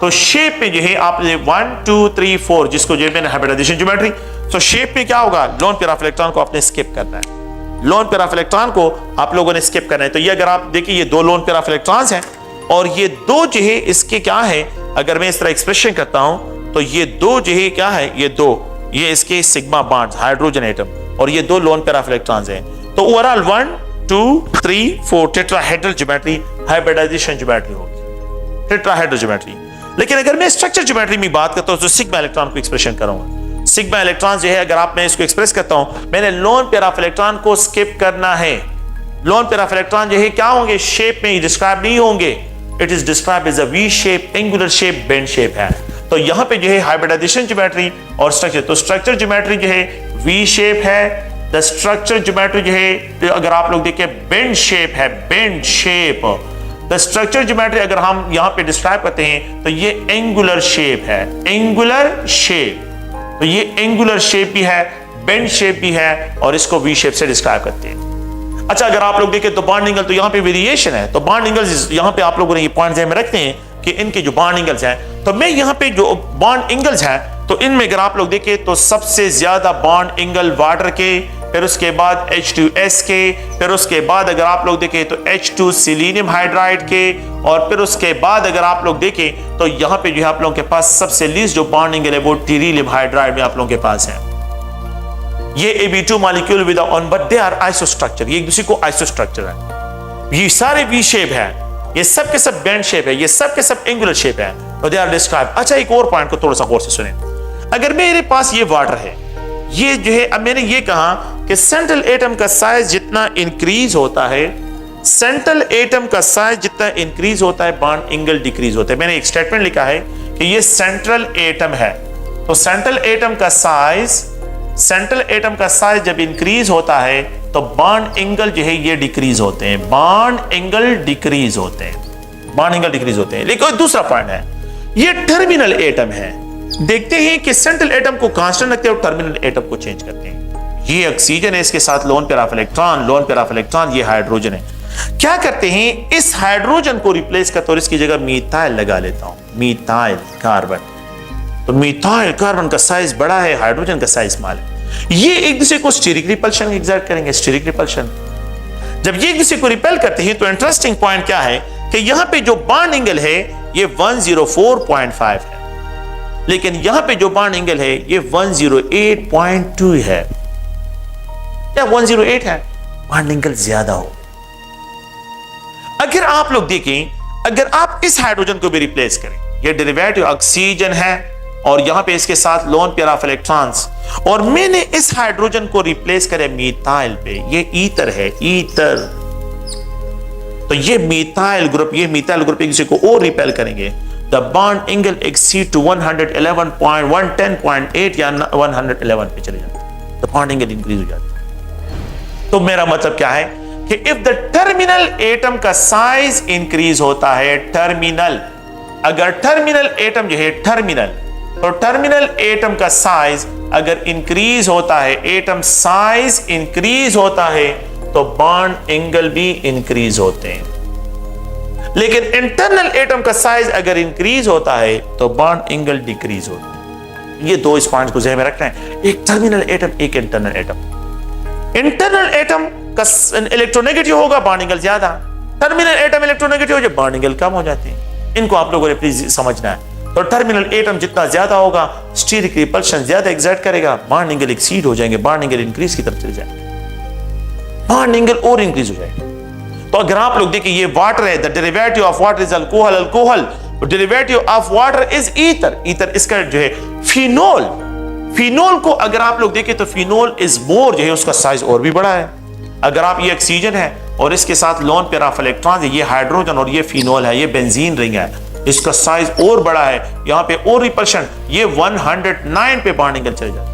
तो शेप में जो है आप 1 2 3 4 जिसको जो मैंने हाइब्रिडाइजेशन ज्योमेट्री, तो शेप में क्या होगा, लोन पेयर ऑफ इलेक्ट्रॉन को आपने स्किप करना है, लोन पेयर ऑफ इलेक्ट्रॉन को आप लोगों ने स्किप करना है। तो ये अगर आप देखिए ये 2 लोन पेयर ऑफ इलेक्ट्रॉन्स हैं और ये 2 जो है इसके क्या है, अगर मैं इस तरह एक्सप्रेशन करता हूं तो ये 2 जो है क्या है, ये 2 ये इसके सिग्मा बॉन्ड्स हाइड्रोजन एटम और ये 2 लोन पेयर ऑफ इलेक्ट्रॉन्स हैं। तो overall 1 2 3 4 tetrahedral geometry hybridization geometry होगी, टेट्राहेड्रल ज्योमेट्री। लेकिन अगर मैं स्ट्रक्चर ज्योमेट्री में बात करता हूं तो सिग्मा इलेक्ट्रॉन को एक्सप्रेशन करूंगा। सिग्मा इलेक्ट्रॉन जो है अगर आप मैं इसको एक्सप्रेस करता हूं, मैंने लोन पेयर ऑफ इलेक्ट्रॉन को स्किप करना है। लोन पेयर ऑफ इलेक्ट्रॉन जो है क्या होंगे, शेप में डिस्क्राइब नहीं होंगे, it is describe as a V shape, angular shape, bend shape है। तो यहां पे जो है हाइब्रिडाइजेशन ज्योमेट्री और स्ट्रक्चर, तो स्ट्रक्चर ज्योमेट्री जो है वी शेप है, द स्ट्रक्चर ज्योमेट्री जो है अगर आप लोग देखें बेंड शेप है, bend shape. The structure geometry अगर हम यहां पे डिस्क्राइब करते हैं तो ये एंगुलर शेप है, एंगुलर शेप, तो ये एंगुलर शेप भी है, बेंड शेप भी है और इसको वी शेप से डिस्क्राइब करते हैं। अच्छा, अगर आप लोग देखें तो बॉन्ड एंगल, तो यहां पे वेरिएशन है, तो बॉन्ड एंगल्स यहां पे आप लोगों ने ये पॉइंट ध्यान में रखते हैं कि इनके जो बॉन्ड एंगल्स हैं, तो मैं यहां पे जो बॉन्ड एंगल्स हैं तो इनमें अगर आप लोग देखें तो सबसे ज्यादा बॉन्ड एंगल वाटर के, फिर उसके बाद H2S के, फिर उसके बाद अगर आप लोग देखें तो H2 सेलेनियम हाइड्राइड के, और फिर उसके बाद अगर आप लोग देखें तो यहां पे जो है आप लोगों के पास सबसे लीस्ट जो बॉन्ड एंगल है वो टीरिलियम हाइड्राइड में आप लोगों के पास है। ये Ab2 molecule with on but they are isostructure, ये एक दूसरे को आइसोस्ट्रक्चर है, ये सारे वी शेप है, ये सब के सब बेंड शेप है, ये सब के सब एंगुलर शेप है, तो दे आर डिस्क्राइब। अच्छा, एक और पॉइंट को थोड़ा सा गौर से सुने। अगर मेरे पास ये वाटर है, ये जो है, अब मैंने ये कहा कि सेंट्रल एटम का साइज जितना इंक्रीज होता है, सेंट्रल एटम का साइज जितना इंक्रीज होता है बॉन्ड एंगल डिक्रीज होता है। मैंने एक स्टेटमेंट लिखा है कि ये सेंट्रल एटम है, तो सेंट्रल एटम का साइज जब इंक्रीज होता है तो बॉन्ड एंगल जो है ये डिक्रीज होते हैं, बॉन्ड एंगल डिक्रीज होते हैं, बॉन्ड एंगल डिक्रीज होते हैं। लेकिन दूसरा पॉइंट है, ये टर्मिनल एटम है। देखते हैं कि सेंट्रल एटम को कांस्टेंट रखते हैं और टर्मिनल एटम को चेंज करते हैं। ये ऑक्सीजन है, इसके साथ loan pair of electron, loan pair of electron, ये हाइड्रोजन है। क्या करते हैं, इस हाइड्रोजन को रिप्लेस करते और इसकी जगह मीथाइल लगा लेता हूं, मीथाइल कार्बन। तो मीथाइल कार्बन का साइज बड़ा है, हाइड्रोजन का साइज स्मॉल है। ये एक दूसरे को स्टीरिक रिपल्शन एक्सर्ट करेंगे, स्टीरिक रिपल्शन। जब ये एक दूसरे को रिपेल करते हैं तो इंटरेस्टिंग पॉइंट क्या है कि यहां पे जो बॉन्ड एंगल है ये 104.5 है, लेकिन यहां पे जो बॉन्ड एंगल है ये 108.2 है या 108 है, बॉन्ड एंगल ज्यादा हो। अगर आप लोग देखें, अगर आप इस हाइड्रोजन को भी रिप्लेस करें, ये डेरिवेटिव ऑक्सीजन है और यहां पे इसके साथ लोन पेयर ऑफ इलेक्ट्रॉन्स, और मैंने इस हाइड्रोजन को रिप्लेस करे मीथाइल पे, ये ईथर है, ईथर। तो ये मीथाइल ग्रुप एक दूसरे को और रिपेल करेंगे। The bond angle exceed to 110.8 या 111 पे चले जाते हैं, तो बॉन्ड एंगल इंक्रीज हो जाता है। तो मेरा मतलब क्या है कि इफ द टर्मिनल एटम का साइज इंक्रीज होता है, टर्मिनल, अगर टर्मिनल एटम जो है टर्मिनल, तो टर्मिनल एटम का साइज अगर इंक्रीज होता है, एटम साइज इंक्रीज होता है, तो बॉन्ड एंगल भी इंक्रीज होते हैं। लेकिन इंटरनल एटम का साइज अगर इंक्रीज होता है तो बॉन्ड एंगल डिक्रीज होता है। ये दो इस पॉइंट को ध्यान में रखना है, एक टर्मिनल एटम, एक इंटरनल एटम। इंटरनल एटम का इलेक्ट्रोनेगेटिव होगा, बॉन्ड एंगल ज्यादा। टर्मिनल एटम इलेक्ट्रोनेगेटिव हो जाए, बॉन्ड एंगल कम हो जाते हैं। इनको आप लोगों ने प्लीज समझना है। तो टर्मिनल एटम जितना ज्यादा होगा, स्टीरिक रिपल्शन ज्यादा एक्सर्ट करेगा, बॉन्ड एंगल एक्सीड हो जाएंगे, बॉन्ड एंगल इंक्रीज की तरफ चले जाएंगे, बॉन्ड एंगल और इंक्रीज हो जाएगा। तो अगर आप लोग देखिए, ये वाटर है, the derivative of water is alcohol, alcohol, derivative of water is ether, ether इसका जो है फिनोल, फिनोल को अगर आप लोग देखें तो फिनोल इज मोर, जो है उसका साइज और भी बड़ा है। अगर आप, ये ऑक्सीजन है और इसके साथ लोन पेयर ऑफ इलेक्ट्रॉन है, ये हाइड्रोजन और ये फिनोल है, ये बेंजीन रिंग है, इसका साइज और बड़ा है, यहां पे और रिपल्शन, ये 109 पे बॉन्ड एंगल चले जाते हैं।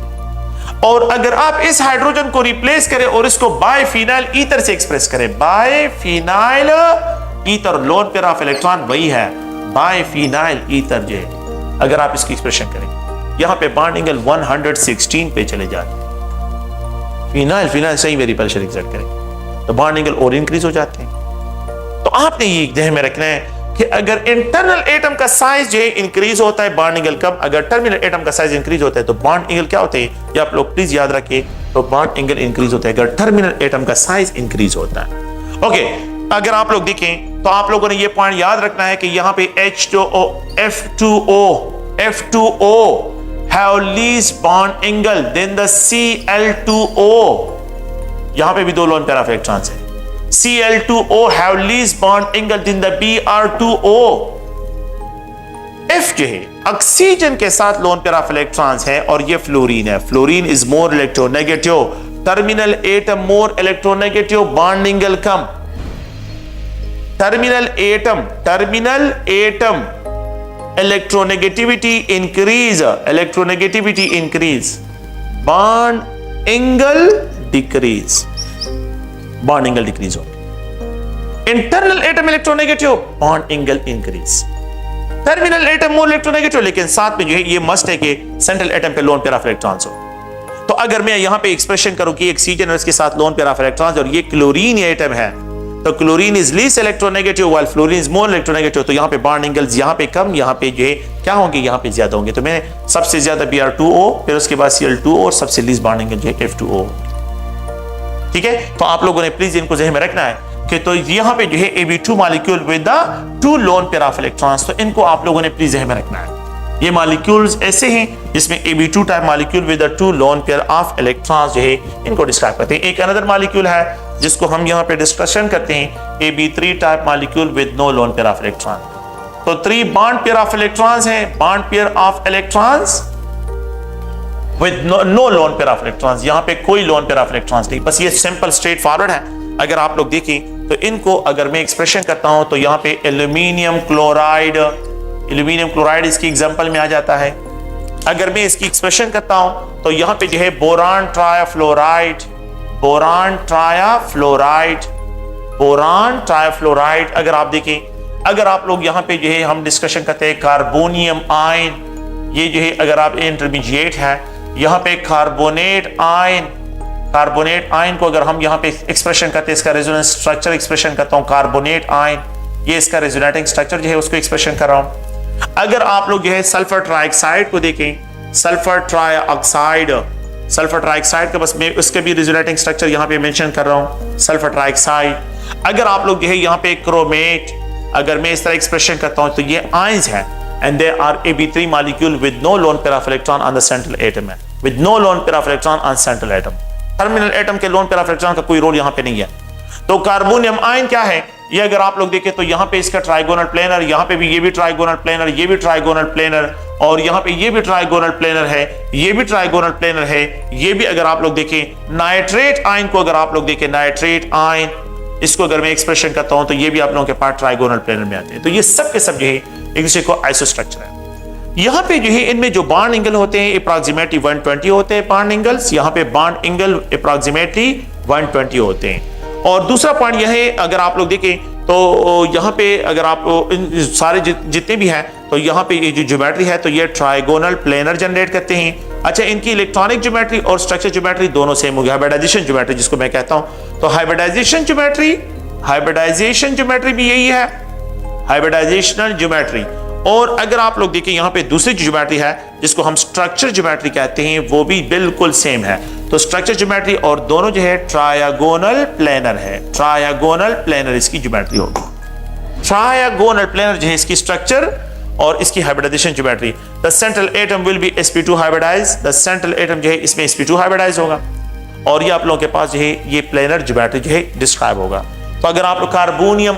और अगर आप इस हाइड्रोजन को रिप्लेस करें और इसको बायफिनाइल ईथर से एक्सप्रेस करें, biphenyl ether, lone pair of electron वही है, बायफिनाइल ईथर जो है, अगर आप इसकी एक्सप्रेशन करें, यहां पे बॉन्ड एंगल 116 पे चले जाते हैं। फिनाइल, फिनाइल सही में रिपल्शन एक्सर्ट करें तो बॉन्ड एंगल और इंक्रीज हो जाते हैं। तो आपने ये ध्यान में रखना है कि अगर इंटरनल एटम का साइज जो है इंक्रीज होता है, बॉन्ड एंगल कम, अगर टर्मिनल एटम का साइज इंक्रीज होता है तो बॉन्ड एंगल क्या होते हैं, ये आप लोग प्लीज याद रखिए। तो बॉन्ड एंगल इंक्रीज होता है अगर टर्मिनल एटम का साइज इंक्रीज होता है। ओके, अगर आप लोग देखें तो आप लोगों ने ये पॉइंट याद रखना है कि यहां पे H2O, F2O have least bond angle than the Cl2O, यहां पे भी दो लोन पेयर ऑफ इलेक्ट्रॉन्स हैं। Cl2O have least bond angle than the Br2O। F जो है ऑक्सीजन के साथ लोन पेयर ऑफ इलेक्ट्रॉन्स है और ये फ्लोरीन है, fluorine is more electronegative, terminal atom more electronegative, bond angle come. Terminal atom electronegativity increase, bond angle decrease, bond angle decrease हो। internal atom electronegative, bond angle increase। terminal atom more electronegative, लेकिन साथ में जो है ये must है कि central atom पे lone pair of electrons हो। तो अगर मैं यहां पे एक्सप्रेशन करूं कि ऑक्सीजन और इसके साथ lone pair of electrons और ये क्लोरीन एटम है, तो chlorine is least electronegative while fluorine is more electronegative, तो यहां पे बॉन्ड एंगल्स यहां पे कम, यहां पे जो है क्या होंगे, यहां पे ज्यादा होंगे। तो मैंने सबसे ज्यादा Br2O, फिर उसके बाद Cl2O और सबसे लीस्ट बॉन्ड एंगल जो है F2O। ठीक है, तो आप लोगों ने प्लीज इनको ज़हन में रखना है कि तो यहां पे जो है Ab2 molecule with the 2 loan pair of electrons, तो इनको आप लोगों ने प्लीज ज़हन में रखना है। ये मॉलिक्यूल्स ऐसे हैं जिसमें Ab2 type molecule with the 2 loan pair of electrons जो है इनको डिस्क्राइब करते हैं। एक अनदर मॉलिक्यूल है जिसको हम यहाँ पे डिस्कशन करते हैं, Ab3 type molecule with no lone pair of electron. तो 3 बॉन्ड पेयर ऑफ इलेक्ट्रॉन्स हैं, bond pair of electrons with no lone pair of electrons, यहाँ पे कोई लोन पेयर ऑफ इलेक्ट्रॉन्स नहीं, बस ये सिंपल स्ट्रेट फॉरवर्ड है। अगर आप लोग देखें तो इनको अगर मैं एक्सप्रेशन करता हूं तो यहाँ पे एल्यूमिनियम क्लोराइड इसकी एग्जांपल में आ जाता है। अगर मैं इसकी एक्सप्रेशन करता हूं तो यहाँ पे जो है बोरान ट्राइफ्लोराइड, अगर आप देखें, अगर आप लोग यहाँ पे जो है हम डिस्कशन करते हैं कार्बोनियम आयन, ये जो है अगर आप इंटरमीडिएट है, यहाँ पे कार्बोनेट आयन, कार्बोनेट आयन को अगर हम यहाँ पे एक्सप्रेशन करते हैं, इसका रेजोनेंस स्ट्रक्चर एक्सप्रेशन करता हूँ, कार्बोनेट आयन, ये इसका रेजोनेटिंग स्ट्रक्चर जो है उसको एक्सप्रेशन कर रहा हूँ। अगर आप लोग जो है सल्फर ट्राइऑक्साइड को देखें, सल्फर ट्राइऑक्साइड का बस मैं उसके भी रेजोनेटिंग स्ट्रक्चर यहाँ पे मेंशन कर रहा हूँ, सल्फर ट्राइऑक्साइड। अगर आप लोग जो है यहाँ पे क्रोमेट, अगर मैं इस तरह एक्सप्रेशन करता हूँ तो ये आयंस हैं and they are AB3 molecule with no lone pair of electron on the central atom है, with no lone pair of electron on central atom। Terminal atom के लोन पेयर ऑफ इलेक्ट्रॉन का कोई role यहाँ पे नहीं है। तो carbonium ion क्या है, ये अगर आप लोग देखें तो यहाँ पे इसका ट्राइगोनल प्लेनर, यहाँ पे भी ये भी ट्राइगोनल प्लेनर, ये भी ट्राइगोनल प्लेनर, और यहाँ पे ये भी ट्राइगोनल प्लेनर है, ये भी ट्राइगोनल प्लेनर है, ये भी अगर आप लोग देखें नाइट्रेट आयन को, अगर आप लोग देखें नाइट्रेट आयन, इसको अगर मैं एक्सप्रेशन करता हूं तो ये भी आप लोगों के पास ट्राइगोनल प्लेनर में आते हैं। तो ये सब के सब जो है एक दूसरे को आइसोस्ट्रक्चर है। यहाँ पे जो है इनमें जो बॉन्ड एंगल होते हैं अप्रॉक्सिमेटली 120 होते हैं बॉन्ड एंगल्स, यहाँ पे बॉन्ड एंगल अप्रॉक्सिमेटली 120 होते हैं। और दूसरा पॉइंट यह है, अगर आप लोग देखें तो यहाँ पे अगर आप सारे जितने भी हैं तो यहाँ पे ये जो ज्योमेट्री है तो ये ट्राइगोनल प्लेनर जनरेट करते हैं। अच्छा, इनकी इलेक्ट्रॉनिक ज्योमेट्री और स्ट्रक्चर ज्योमेट्री दोनों सेम हो गया, हाइब्रिडाइजेशन ज्योमेट्री जिसको मैं कहता हूँ। तो हाइब्रिडाइजेशन ज्योमेट्री भी यही है, हाइब्रिडाइजेशनल ज्योमेट्री। और अगर आप लोग देखें यहाँ पे दूसरी ज्योमेट्री है जिसको हम स्ट्रक्चर ज्योमेट्री कहते हैं, वो भी बिल्कुल सेम है। तो स्ट्रक्चर ज्योमेट्री और दोनों जो है ट्रायगोनल प्लेनर है, ट्रायगोनल प्लेनर इसकी ज्योमेट्री होगी। ट्रायगोनल प्लेनर जो है इसकी स्ट्रक्चर और इसकी hybridization geometry. The central atom will be sp2 hybridize, the central atom जो है इसमें sp2 हाइब्रिडाइज होगा और ये आप लोगों के पास जो है ये प्लेनर ज्योमेट्री जो है डिस्क्राइब होगा। तो अगर आप लोग कार्बोनियम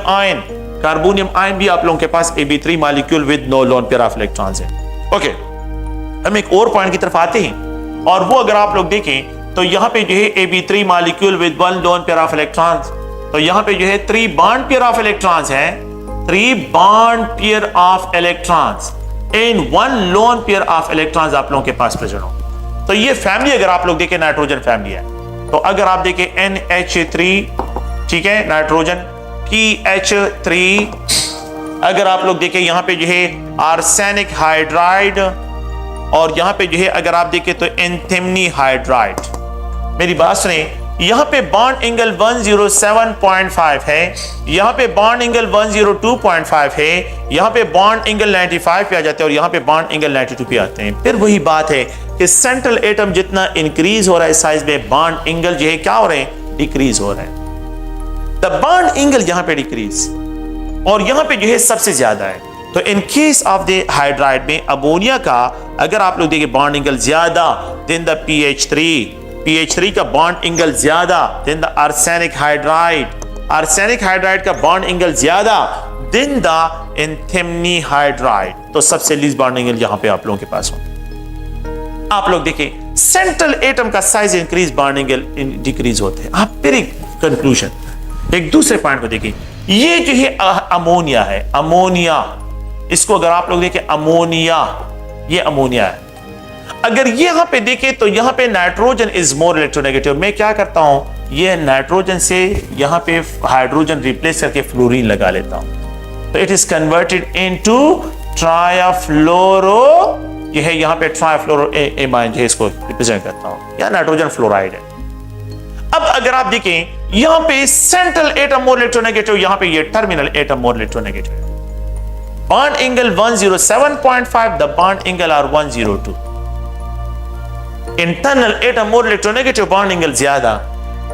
आयन भी आप लोगों के पास AB3 molecule with no lone pair of electrons है। ओके, हम एक और पॉइंट की तरफ आते हैं और वो अगर आप लोग देखें तो यहाँ पे जो है AB3 molecule with 1 loan pair of electrons, तो यहाँ पे जो है 3 बॉन्ड पेयर ऑफ इलेक्ट्रॉन्स हैं, 3 bond pair of electrons in 1 loan pair of electrons आप लोगों के पास प्रेजेंट हो। तो ये फैमिली अगर आप लोग देखें नाइट्रोजन फैमिली है। तो अगर आप देखें NH3, ठीक है, नाइट्रोजन PH3, अगर आप लोग देखें यहाँ पे जो है आर्सेनिक हाइड्राइड, और यहाँ पे जो है अगर आप देखें तो एंथिमनी हाइड्राइड। मेरी बात सुने, यहाँ पे बॉन्ड एंगल 107.5 है, यहाँ पे बॉन्ड एंगल 102.5 है, यहाँ पे बॉन्ड एंगल 95 पे आ जाते हैं और यहाँ पे बॉन्ड एंगल 92 पे आते हैं। फिर वही बात है कि सेंट्रल एटम जितना इंक्रीज हो रहा है साइज में, बॉन्ड एंगल जो है क्या हो रहे हैं, डिक्रीज हो रहे हैं। द बॉन्ड एंगल यहाँ पे डिक्रीज और यहाँ पे जो है सबसे ज्यादा है। तो इन केस ऑफ द हाइड्राइड में अमोनिया का अगर आप लोग देखें बॉन्ड एंगल ज्यादा देन द PH3 का बॉन्ड एंगल ज्यादा देन द आर्सेनिक हाइड्राइड का बॉन्ड एंगल ज्यादा देन द एंथिमनी हाइड्राइड। तो सबसे लीस्ट बॉन्ड एंगल यहाँ पे आप लोगों के पास हो। आप लोग देखें सेंट्रल एटम का size increase, bond angle decrease होते हैं। आप फिर एक कंक्लूजन, एक दूसरे पॉइंट को देखिए, ये जो है अमोनिया है, अमोनिया, इसको अगर आप लोग देखें अमोनिया, ये अमोनिया है। अगर ये यहां पे देखें तो यहां पे नाइट्रोजन इज मोर इलेक्ट्रोनेगेटिव। मैं क्या करता हूं, ये नाइट्रोजन से यहां पे हाइड्रोजन रिप्लेस करके फ्लोरीन लगा लेता हूं, तो इट इज कन्वर्टेड इनटू ट्रायाफ्लोरो, ये है यहां पे ट्रायाफ्लोरो एमाइन जो है इसको रिप्रेजेंट करता हूं, या नाइट्रोजन फ्लोराइड है। अब अगर आप देखें यहां पे सेंट्रल एटम मोर इलेक्ट्रोनेगेटिव, यहां पे ये टर्मिनल एटम मोर इलेक्ट्रोनेगेटिव है। Bond angle 107.5, the bond angle are 102। Internal atom more electronegative, bond angle ज्यादा,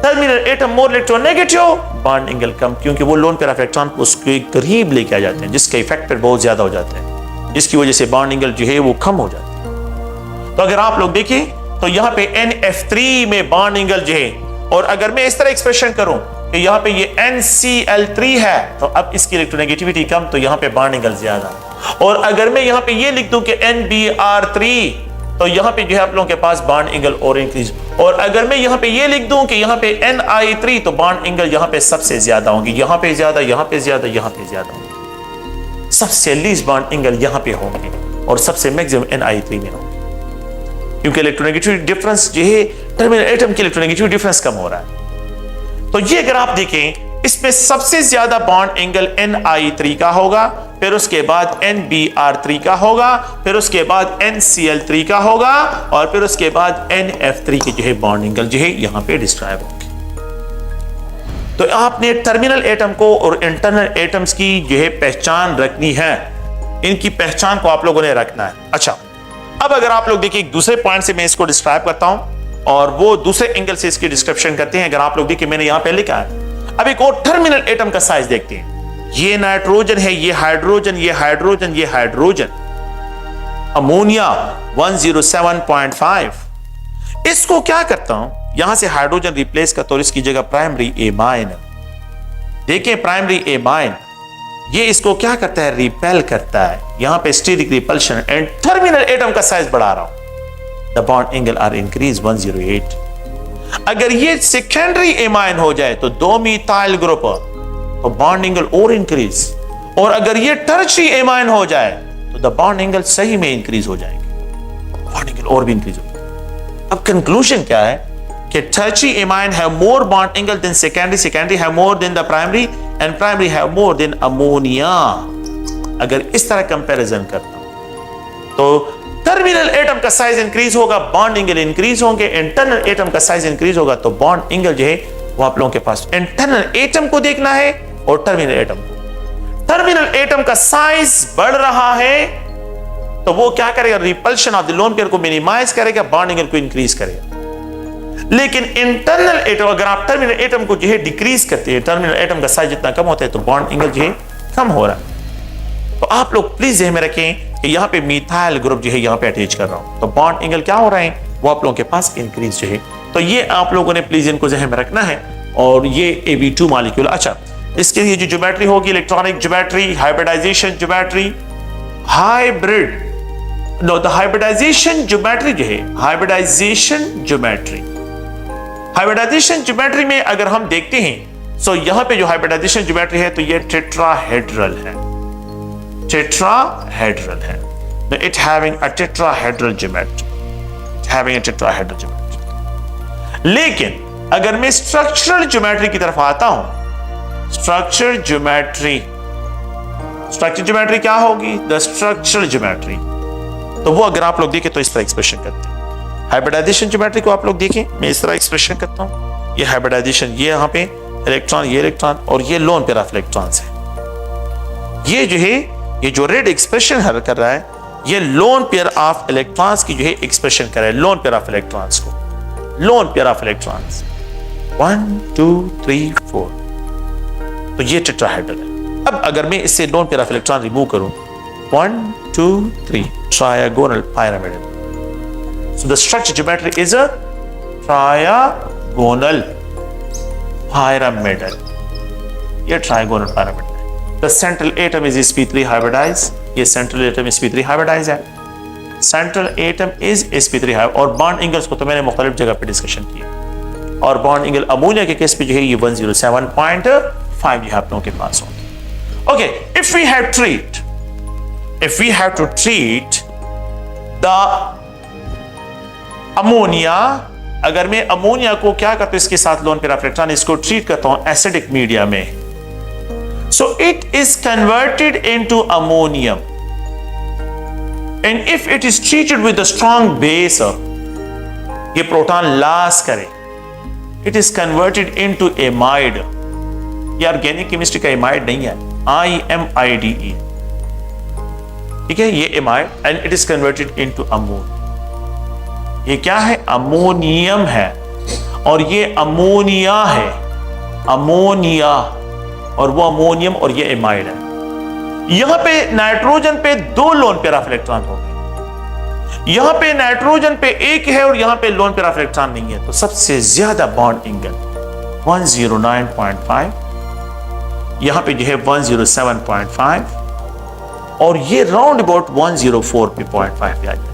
terminal atom more electronegative, bond angle कम, क्योंकि वो लोन पेयर ऑफ इलेक्ट्रॉन को उसके करीब लेके आ जाते हैं, जिसके इफेक्ट बहुत ज्यादा हो जाते हैं, जिसकी वजह से बॉन्ड एंगल जो है वो कम हो जाता है। तो अगर आप लोग देखें तो यहां पे NF3 में बॉन्ड एंगल जो है, और अगर मैं इस तरह एक्सप्रेशन करूं कि यहां पे ये NCl3 है तो अब इसकी इलेक्ट्रोनेगेटिविटी कम, तो यहां पे बॉन्ड एंगल ज्यादा। और अगर मैं यहां पे ये लिख दूं कि NBr3 तो यहां पे जो है आप लोगों के पास बॉन्ड एंगल और इंक्रीज। और अगर मैं यहां पे ये लिख दूं कि यहां पे Ni3 तो बॉन्ड एंगल यहां पे सबसे ज्यादा होंगे, यहां पे ज्यादा, यहां पे ज्यादा, यहां पे ज्यादा होंगे। सबसे लीस्ट बॉन्ड एंगल यहां पे होंगे और सबसे मैक्सिमम Ni3 में होंगे, क्योंकि इलेक्ट्रोनेगेटिविटी डिफरेंस जो है टर्मिनल एटम की इलेक्ट्रोनेगेटिविटी डिफरेंस कम हो रहा है। तो ये अगर आप देखें इसमें सबसे ज्यादा बॉन्ड एंगल Ni3 का होगा, फिर उसके बाद NBr3 का होगा, फिर उसके बाद NCl3 का होगा, और फिर उसके बाद NF3 के जो है बॉन्ड एंगल जो है यहां पे डिस्क्राइब होंगे। तो आपने टर्मिनल एटम को और इंटरनल एटम्स की जो है पहचान रखनी है, इनकी पहचान को आप लोगों ने रखना है। अच्छा, अब अगर आप लोग देखिए एक दूसरे पॉइंट से मैं इसको डिस्क्राइब करता हूं और वो दूसरे एंगल से इसकी डिस्क्रिप्शन करते हैं। अगर आप लोग देखिए मैंने यहां पे लिखा है, अब एक और टर्मिनल एटम का साइज देखते हैं। ये नाइट्रोजन है, ये हाइड्रोजन, ये हाइड्रोजन, ये हाइड्रोजन, अमोनिया 107.5। इसको क्या करता हूं, यहां से हाइड्रोजन रिप्लेस करता हूं, इसकी जगह प्राइमरी एमाइन। देखिए प्राइमरी एमाइन ये इसको क्या करता है, रिपेल करता है। यहां पे steric repulsion and terminal atom का साइज बढ़ा रहा हूं। The bond angle are increase 108। अगर ये सेकेंडरी एमाइन हो जाए तो 2 मिथाइल ग्रुप, तो बॉन्ड एंगल और इंक्रीज, और अगर ये टर्शियरी एमाइन हो जाए तो द बॉन्ड एंगल सही में इंक्रीज हो जाएंगे, बॉन्ड एंगल और भी इंक्रीज हो जाएंगे। अब कंक्लूजन क्या है कि tertiary amine have more bond angle than secondary, secondary have more than the primary, and primary have more than ammonia. अगर इस तरह कंपैरिजन करता हूं तो टर्मिनल एटम का साइज इंक्रीज होगा, बॉन्ड एंगल इंक्रीज होंगे, इंटरनल एटम का साइज इंक्रीज होगा, तो बॉन्ड एंगल जो है वो आप लोगों के पास इंटरनल एटम को देखना है और टर्मिनल एटम को। टर्मिनल एटम का साइज बढ़ रहा है तो वो क्या करेगा, repulsion of the lone pair को मिनिमाइज करेगा, बॉन्ड एंगल को इंक्रीज करेगा। लेकिन इंटरनल एटम, अगर आप टर्मिनल एटम को जो है डिक्रीज करते हैं, टर्मिनल एटम का साइज जितना कम होता है तो बॉन्ड एंगल जो है कम हो रहा है। तो आप लोग प्लीज ध्यान में रखें कि यहां पे मिथाइल ग्रुप जो है यहां पे अटैच कर रहा हूं, तो बॉन्ड एंगल क्या हो रहा है, वो आप लोगों के पास इंक्रीज जो है। तो ये आप लोगों ने प्लीज इनको ध्यान में रखना है। और ये Ab2 मॉलिक्यूल। अच्छा, इसके लिए जो ज्योमेट्री होगी, electronic geometry, hybridization geometry, hybrid no the hybridization geometry जो है, हाइब्रिडाइजेशन ज्योमेट्री, हाइब्रिडाइजेशन ज्योमेट्री में अगर हम देखते हैं तो यहां पे जो हाइब्रिडाइजेशन ज्योमेट्री है तो ये टेट्राहेड्रल है, टेट्राहेड्रल है। It having a tetrahedral geometry, having a tetrahedral geometry. लेकिन अगर मैं स्ट्रक्चरल ज्योमेट्री की तरफ आता हूं, स्ट्रक्चर ज्योमेट्री, स्ट्रक्चर ज्योमेट्री क्या होगी, द स्ट्रक्चरल ज्योमेट्री, तो वो अगर आप लोग देखें तो इस तरह एक्सप्रेशन करते हैं। हाइब्रिडाइजेशन ज्योमेट्री को आप लोग देखें, मैं इस तरह एक्सप्रेशन करता हूं। ये हाइब्रिडाइजेशन, ये यहां पे इलेक्ट्रॉन, ये इलेक्ट्रॉन, और ये लोन पेयर ऑफ इलेक्ट्रॉन्स है। ये जो है, ये जो रेड एक्सप्रेशन कर रहा है, ये लोन पेयर ऑफ इलेक्ट्रॉन्स की जो है एक्सप्रेशन कर रहा है, लोन पेयर ऑफ इलेक्ट्रॉन्स को, लोन पेयर ऑफ इलेक्ट्रॉन्स 1 2 3 4। तो ये टेट्राहेड्रल है। अब अगर मैं इससे loan pair of electron remove करूं, 1 2 3, trigonal pyramidal. So the structure geometry is a trigonal pyramidal. ये trigonal pyramidal है। The central atom is sp3 hybridized. ये central atom sp3 hybridized है। Central atom is sp3 hybridized। और bond angles को तो मैंने मुख्तलिफ जगह पे डिस्कशन किया। और bond angle अमोनिया के केस पे जो है ये 107.5 ये आप लोगों के पास होंगे। Okay, if we have to treat the ammonia, अगर मैं अमोनिया को क्या करता हूं, इसके साथ लोन पेयर ऑफ इलेक्ट्रॉन, इसको ट्रीट करता हूं एसिडिक मीडिया में, so it is converted into ammonium, and if it is treated with a strong base, ये प्रोटॉन लॉस करे, it is converted into amide. ये ऑर्गेनिक केमिस्ट्री का amide नहीं है, IMIDE, ठीक है, ये amide, and it is converted into ammonium. ये क्या है, अमोनियम है, और ये अमोनिया है, अमोनिया, और वो अमोनियम, और ये एमाइड है। यहां पे नाइट्रोजन पे 2 लोन पेयर ऑफ इलेक्ट्रॉन हो गए, यहां पे नाइट्रोजन पे 1 है और यहां पे लोन पेयर ऑफ इलेक्ट्रॉन नहीं है, तो सबसे ज्यादा बॉन्ड एंगल 109.5, यहां पे जो है 107.5, और ये राउंड अबाउट 104 पे 0.5 पे आ जाए।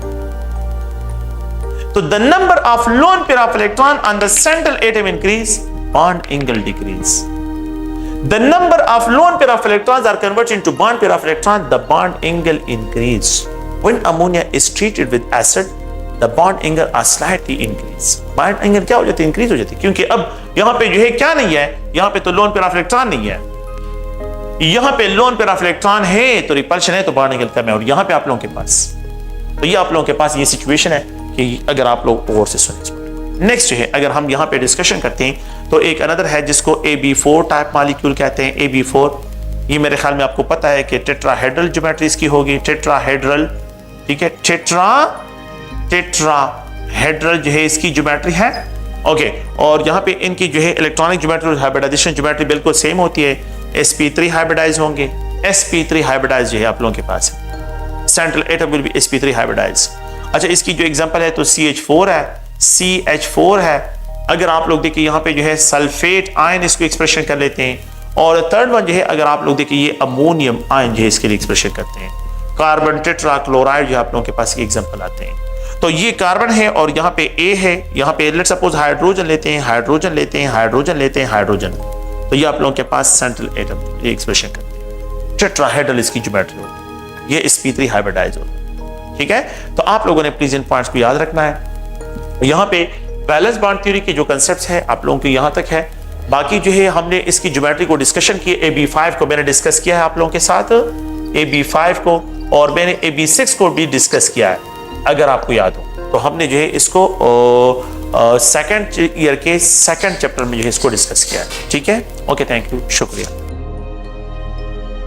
तो the number of lone pair of electron on the central atom increase, bond angle decrease. The number of lone pair of electrons are converted into bond pair of electron, the bond angle increase. When ammonia is treated with acid, the bond angle are slightly increase. Bond angle क्या हो जाती है, increase हो जाती है, क्योंकि अब यहां पे जो है क्या नहीं है, यहां पे तो lone pair of electron नहीं है, यहां पे लोन पेयर ऑफ इलेक्ट्रॉन है तो रिपल्शन है तो बाहर निकलता है, और यहां पे आप लोगों के पास, तो ये आप लोगों के पास ये सिचुएशन है कि अगर आप लोग और से सुने। नेक्स्ट है अगर हम यहां पे डिस्कशन करते हैं तो एक अनदर है जिसको AB4 टाइप मॉलिक्यूल कहते हैं। AB4 ये मेरे ख्याल में आपको पता है कि टेट्राहेड्रल ज्योमेट्री इसकी होगी, टेट्राहेड्रल, ठीक है, टेट्राहेड्रल जो है इसकी ज्योमेट्री है, ओके। और यहाँ पे इनकी जो है इलेक्ट्रॉनिक ज्योमेट्री और हाइब्रिडाइजेशन ज्योमेट्री बिल्कुल सेम होती है। sp3 हाइब्रिडाइज होंगे, sp3 हाइब्रिडाइज जो है आप लोगों के पास है, central atom will be sp3 hybridize. अच्छा, इसकी जो एग्जांपल है तो CH4 है, CH4 है। अगर आप लोग देखिए यहाँ पे जो है सल्फेट आयन इसको एक्सप्रेशन कर लेते हैं, और थर्ड वन जो है अगर आप लोग देखिए ये अमोनियम आयन जो है इसके लिए एक्सप्रेशन करते हैं। कार्बन टेट्राक्लोराइड जो आप लोगों के पास एग्जांपल आते हैं। तो ये कार्बन है और यहाँ पे A है, यहाँ पे लेट्स सपोज हाइड्रोजन लेते हैं, हाइड्रोजन लेते हैं, हाइड्रोजन लेते हैं, हाइड्रोजन, तो ये आप लोगों के पास सेंट्रल एटम ये एक्सप्रेशन करते हैं। टेट्राहेड्रल इसकी ज्योमेट्री होगी, ये sp3 हाइब्रिडाइज होगा, ठीक है। तो आप लोगों ने प्लीज इन पॉइंट्स को याद रखना है। यहाँ पे वैलेंस बॉन्ड थ्योरी के जो कंसेप्ट है आप लोगों के यहाँ तक है। बाकी जो है हमने इसकी ज्योमेट्री को डिस्कशन किया, AB5 को मैंने डिस्कस किया है आप लोगों के साथ, AB5 को, और मैंने AB6 को भी डिस्कस किया है अगर आपको याद हो। तो हमने जो है इसको सेकंड ईयर के सेकंड चैप्टर में जो है इसको डिस्कस किया है, ठीक है। ओके, थैंक यू, शुक्रिया।